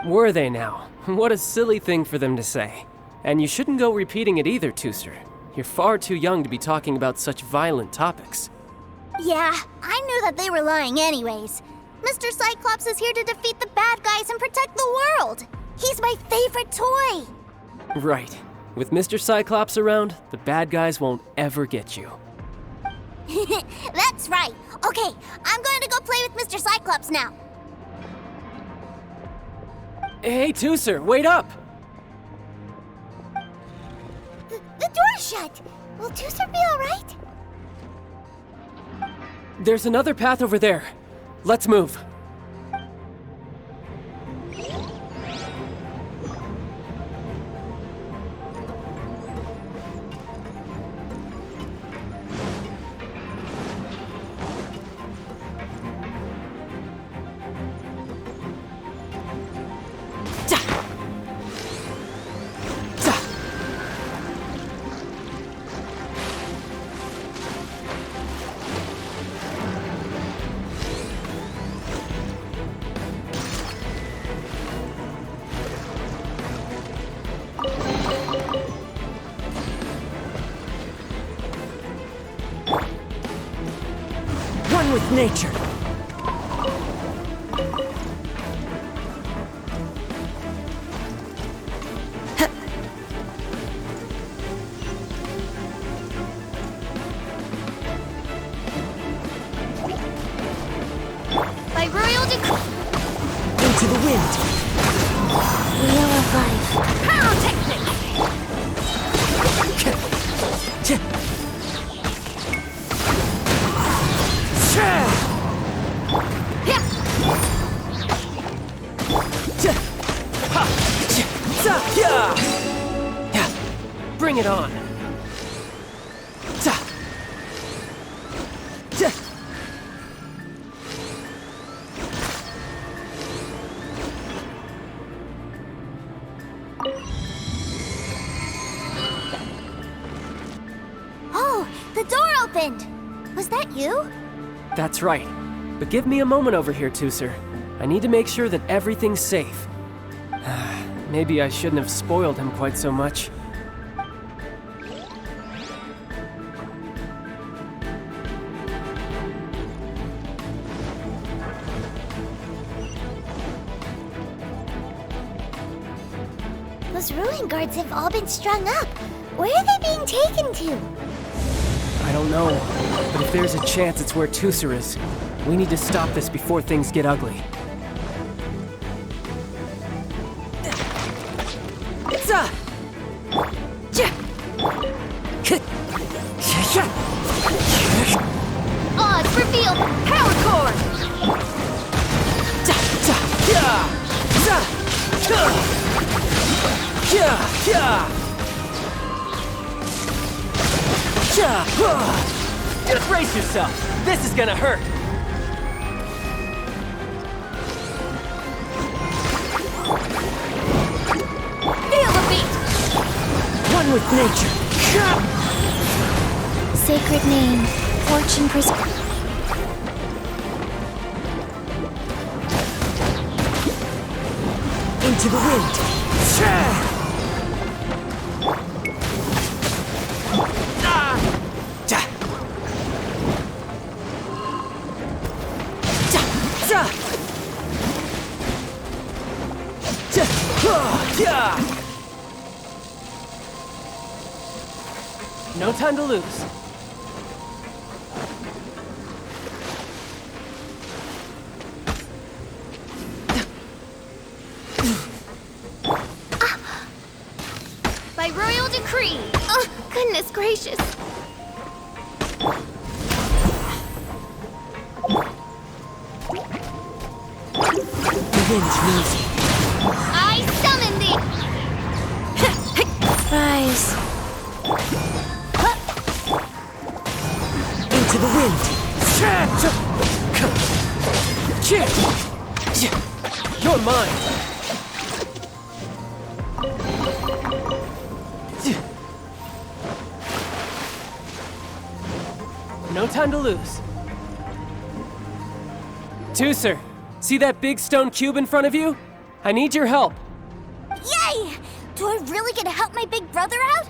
Were they now? What a silly thing for them to say. And you shouldn't go repeating it either, Tooser. You're far too young to be talking about such violent topics. Yeah, I knew that they were lying anyways. Mr. Cyclops is here to defeat the bad guys and protect the world. He's my favorite toy. Right. With Mr. Cyclops around, the bad guys won't ever get you. That's right. Okay, I'm going to go play with Mr. Cyclops now. Hey, Tooser, wait up! The door's shut. Will Tooser be alright? There's another path over there. Let's move. One with nature. By royal decree. Into the wind. Wheel of Life. Pyrotechnic! Bring it on. Oh, the door opened. Was that you? That's right. But give me a moment over here, Tooser. I need to make sure that everything's safe. Maybe I shouldn't have spoiled him quite so much. Those ruin guards have all been strung up. Where are they being taken to? I don't know, but if there's a chance it's where Tooser is, we need to stop this before things get ugly. Odds revealed! Power core! Just brace yourself. This is gonna hurt. Feel the beat! One with nature. Sacred name, fortune prescribed. Into the wind. No time to lose. By royal decree! Oh, goodness gracious! The wind knows it. I summon thee! Rise. Into the wind. You're mine. No time to lose. Tooser, see that big stone cube in front of you? I need your help. Yay! Do I really get to help my big brother out?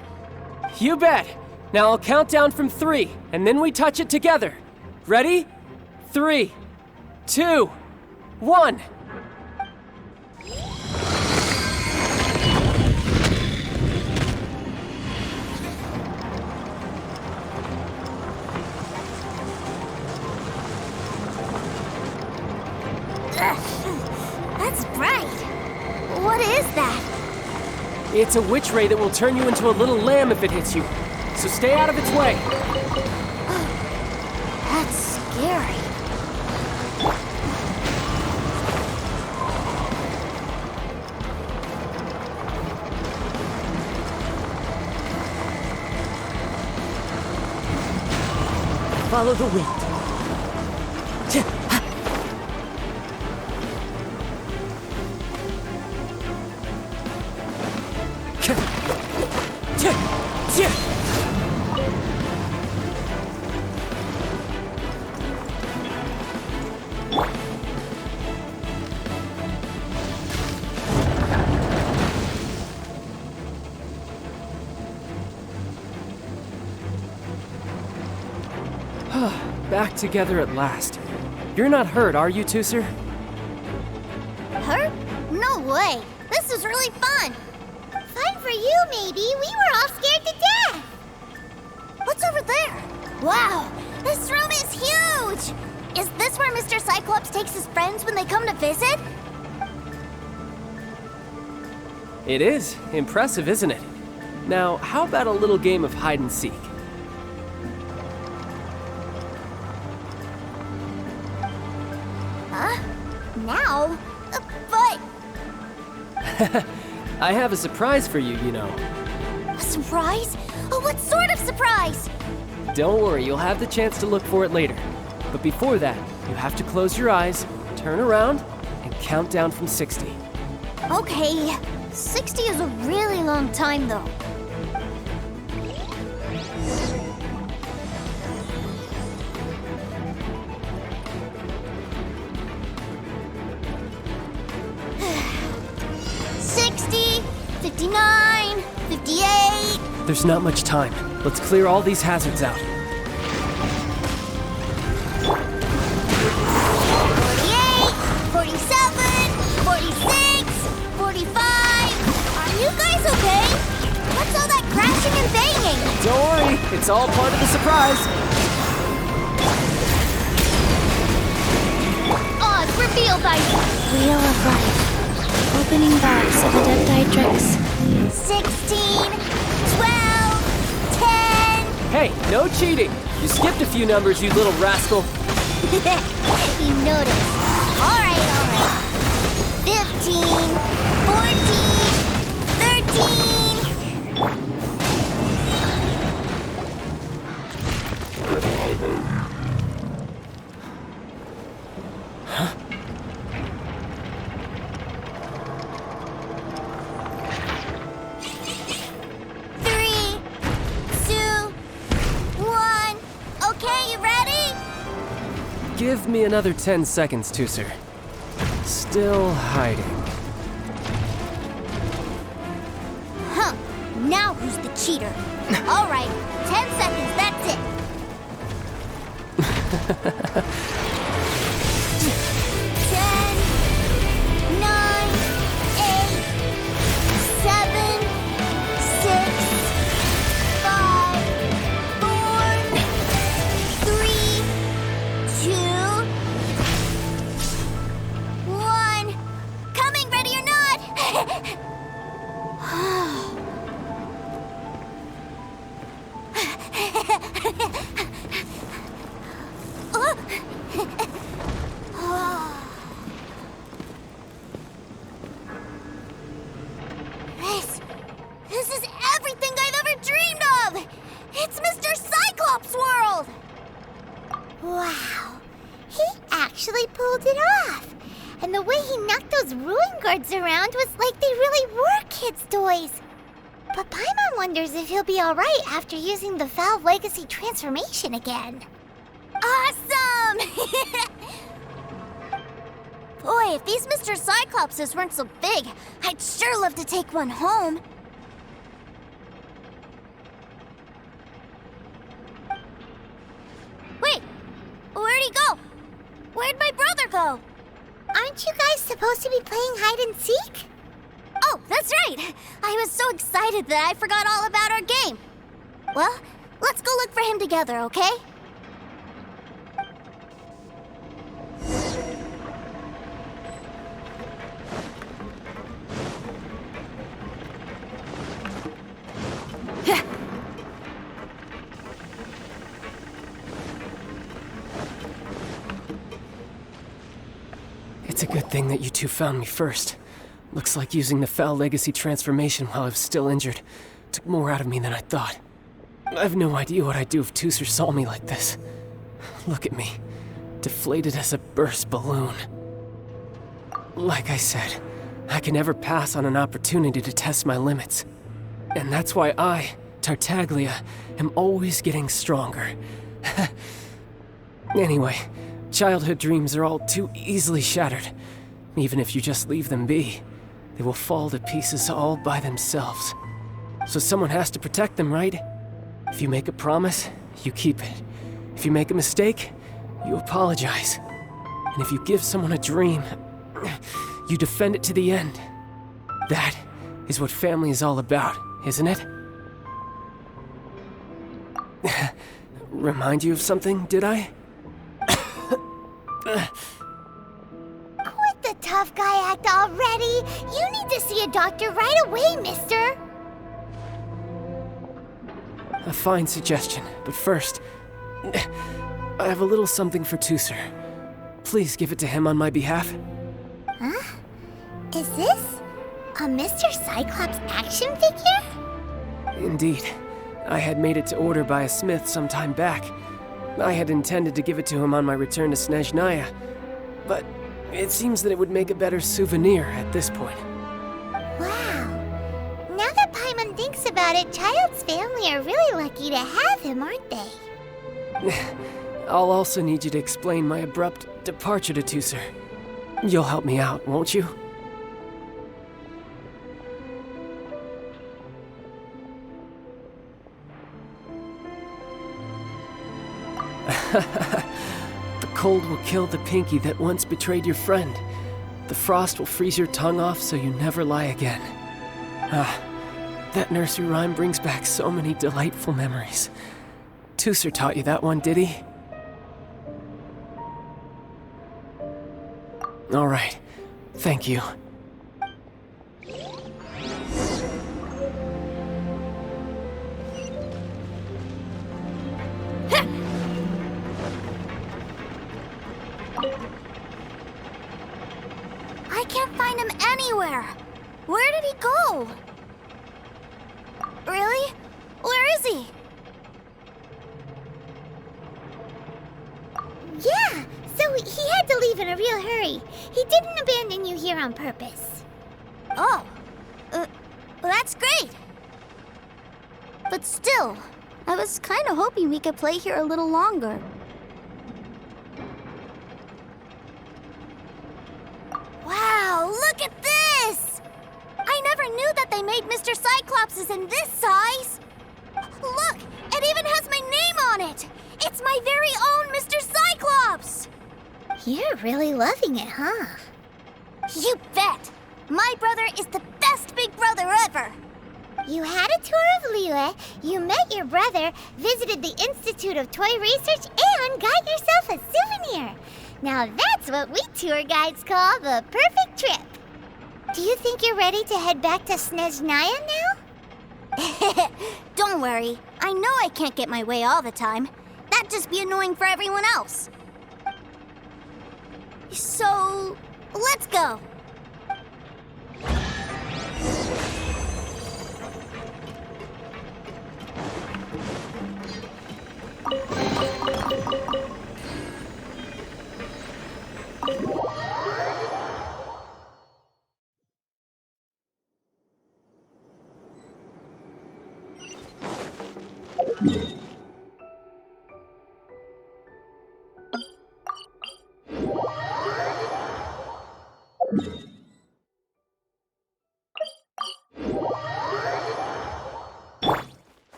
You bet. Now I'll count down from 3, and then we touch it together. Ready? 3, 2, 1. That's bright. What is that? It's a witch ray that will turn you into a little lamb if it hits you. So stay out of its way. That's scary. Follow the wind. Back together at last. You're not hurt, are you, Tooser? Hurt? No way. This is really fun. Fun for you, maybe. We were all scared to death. What's over there? Wow, this room is huge. Is this where Mr. Cyclops takes his friends when they come to visit? It is. Impressive, isn't it? Now, how about a little game of hide and seek? Huh? Now? But... I have a surprise for you, you know. A surprise? Oh, what sort of surprise? Don't worry, you'll have the chance to look for it later. But before that, you have to close your eyes, turn around, and count down from 60. Okay, 60 is a really long time, though. There's not much time. Let's clear all these hazards out. 48, 47, 46, 45. Are you guys okay? What's all that crashing and banging? Don't worry, it's all part of the surprise. Oz, reveal by Wheel of Life. Opening box of Adeptitrix. 16, 12, 10. Hey, no cheating. You skipped a few numbers, you little rascal. You noticed. All right. 15, 14, 13. Huh? Give me another 10 seconds, Tooser. Still hiding. Huh. Now who's the cheater? All right, 10 seconds, that's it. 10, 9, 8, 7, 6, 5, 4, 3, 2, 1. Coming, ready or not? This is everything I've ever dreamed of! It's Mr. Cyclops' world! Wow. He actually pulled it off. And the way he knocked those ruin guards around was like they really were kids' toys. But Paimon wonders if he'll be alright after using the Valve Legacy transformation again. Boy, if these Mr. Cyclopses weren't so big, I'd sure love to take one home. Wait, where'd he go? Where'd my brother go? Aren't you guys supposed to be playing hide and seek? Oh, that's right! I was so excited that I forgot all about our game. Well, let's go look for him together, okay? It's a good thing that you two found me first. Looks like using the Foul Legacy transformation while I was still injured took more out of me than I thought. I have no idea what I'd do if Tooser saw me like this. Look at me, deflated as a burst balloon. Like I said, I can never pass on an opportunity to test my limits. And that's why I, Tartaglia, am always getting stronger. Anyway, childhood dreams are all too easily shattered. Even if you just leave them be, they will fall to pieces all by themselves. So someone has to protect them, right? If you make a promise, you keep it. If you make a mistake, you apologize. And if you give someone a dream, you defend it to the end. That is what family is all about, isn't it? Remind you of something, did I? Quit the tough guy act already! You need to see a doctor right away, mister! A fine suggestion, but first, I have a little something for Tooser. Please give it to him on my behalf. Huh? Is this a Mr. Cyclops action figure? Indeed. I had made it to order by a smith some time back. I had intended to give it to him on my return to Snezhnaya, but it seems that it would make a better souvenir at this point. Wow. Now that Paimon thinks about it, Child's family are really lucky to have him, aren't they? I'll also need you to explain my abrupt departure to Tooser. You'll help me out, won't you? The cold will kill the pinky that once betrayed your friend. The frost will freeze your tongue off so you never lie again. Ah, that nursery rhyme brings back so many delightful memories. Tooser taught you that one, did he? All right. Thank you. I can't find him anywhere. Where did he go? Really? Where is he? Yeah, so he had to leave in a real hurry. He didn't abandon you here on purpose. Oh, well, that's great. But still, I was kind of hoping we could play here a little longer. Wow, look at this! I never knew that they made Mr. Cyclopses in this size. Look, it even has my name on it. It's my very own Mr. Cyclops! You're really loving it, huh? You bet! My brother is the best big brother ever! You had a tour of Liyue, you met your brother, visited the Institute of Toy Research, and got yourself a souvenir. Now that's what we tour guides call the perfect trip. Do you think you're ready to head back to Snezhnaya now? Don't worry. I know I can't get my way all the time. That'd just be annoying for everyone else. So, let's go.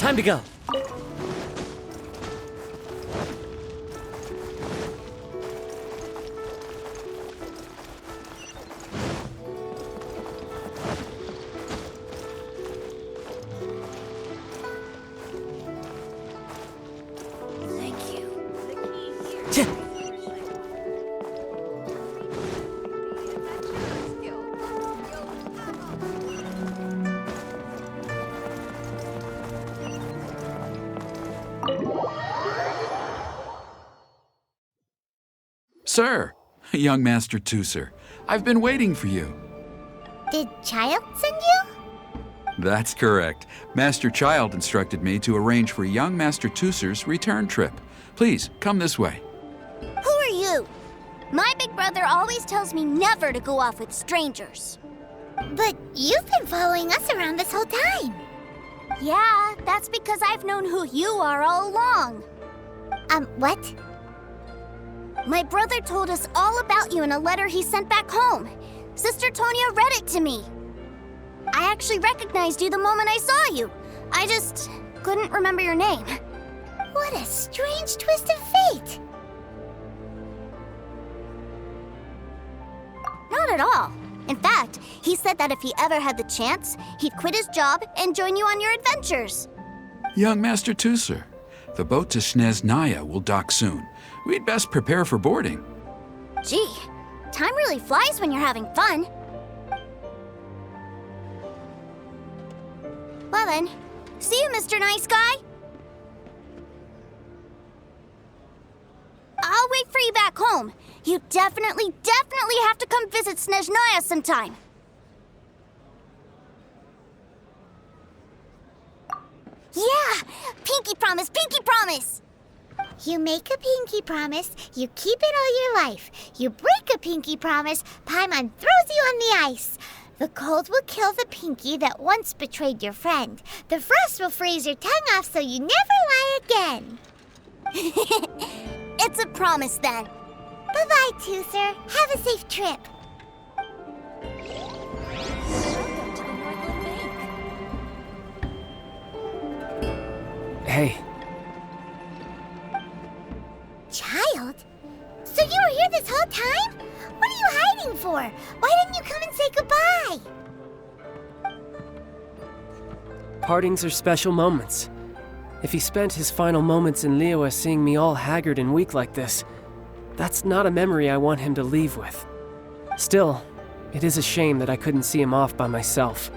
Time to go. Sir, young Master Tooser, I've been waiting for you. Did Child send you? That's correct. Master Child instructed me to arrange for young Master Tooser's return trip. Please, come this way. Who are you? My big brother always tells me never to go off with strangers. But you've been following us around this whole time. Yeah, that's because I've known who you are all along. What? My brother told us all about you in a letter he sent back home. Sister Tonya read it to me. I actually recognized you the moment I saw you. I just couldn't remember your name. What a strange twist of fate. Not at all. In fact, he said that if he ever had the chance, he'd quit his job and join you on your adventures. Young Master Tooser, the boat to Snezhnaya will dock soon. We'd best prepare for boarding. Gee, time really flies when you're having fun. Well then, see you, Mr. Nice Guy. I'll wait for you back home. You definitely have to come visit Snezhnaya sometime. Yeah! Pinky promise, pinky promise! You make a pinky promise, you keep it all your life. You break a pinky promise, Paimon throws you on the ice. The cold will kill the pinky that once betrayed your friend. The frost will freeze your tongue off so you never lie again. It's a promise then. Bye-bye, Tooser. Have a safe trip. Hey. Child? So you were here this whole time? What are you hiding for? Why didn't you come and say goodbye? Partings are special moments. If he spent his final moments in Liyue seeing me all haggard and weak like this, that's not a memory I want him to leave with. Still, it is a shame that I couldn't see him off by myself.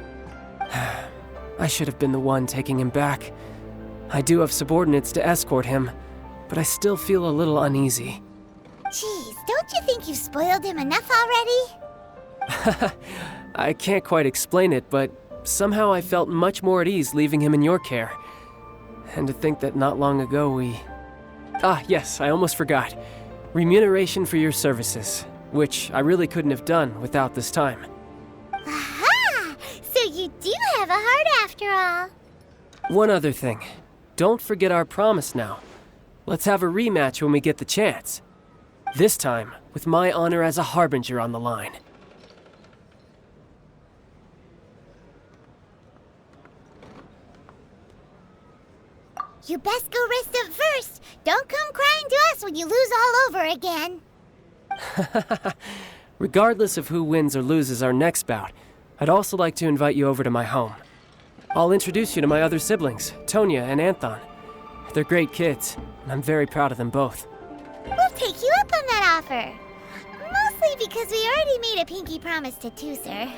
I should have been the one taking him back. I do have subordinates to escort him, but I still feel a little uneasy. Jeez, don't you think you've spoiled him enough already? I can't quite explain it, but somehow I felt much more at ease leaving him in your care. And to think that not long ago we... Ah, yes, I almost forgot. Remuneration for your services, which I really couldn't have done without this time. Aha! So you do have a heart after all. One other thing. Don't forget our promise now. Let's have a rematch when we get the chance. This time, with my honor as a harbinger on the line. You best go rest up first. Don't come crying to us when you lose all over again. Regardless of who wins or loses our next bout, I'd also like to invite you over to my home. I'll introduce you to my other siblings, Tonya and Anthon. They're great kids, and I'm very proud of them both. We'll take you up on that offer. Mostly because we already made a pinky promise to Tooser.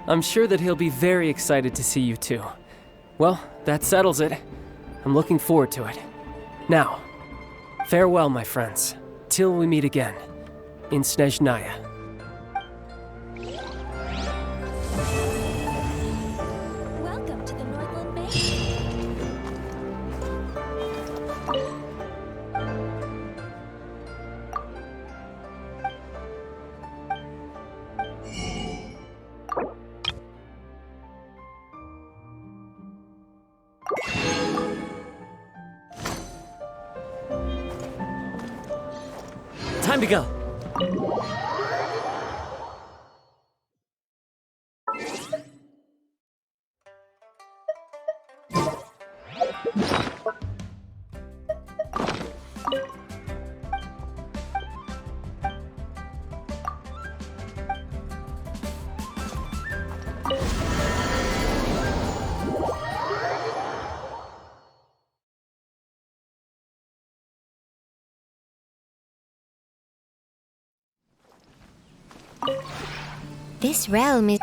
I'm sure that he'll be very excited to see you too. Well, that settles it. I'm looking forward to it. Now, farewell, my friends, till we meet again, in Snezhnaya. Welcome to the Northland Bank. Time to go. This realm is...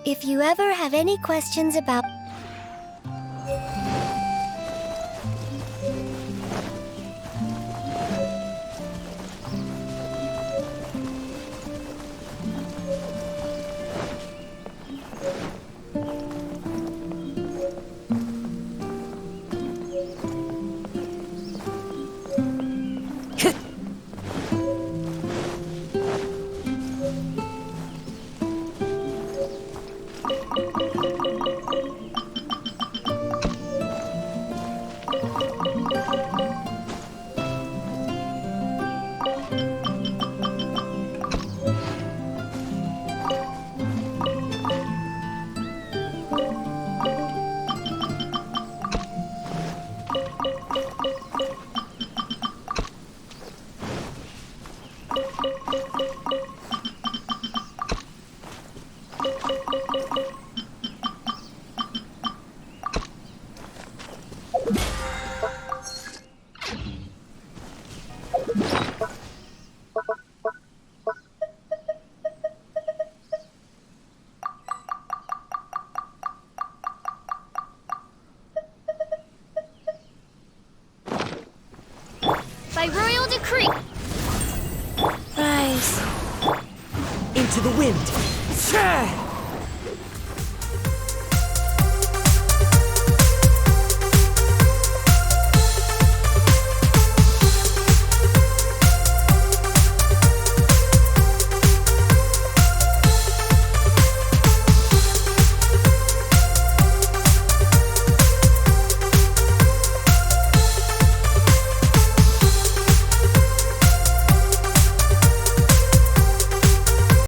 If you ever have any questions about... By royal decree! Rise. Into the wind!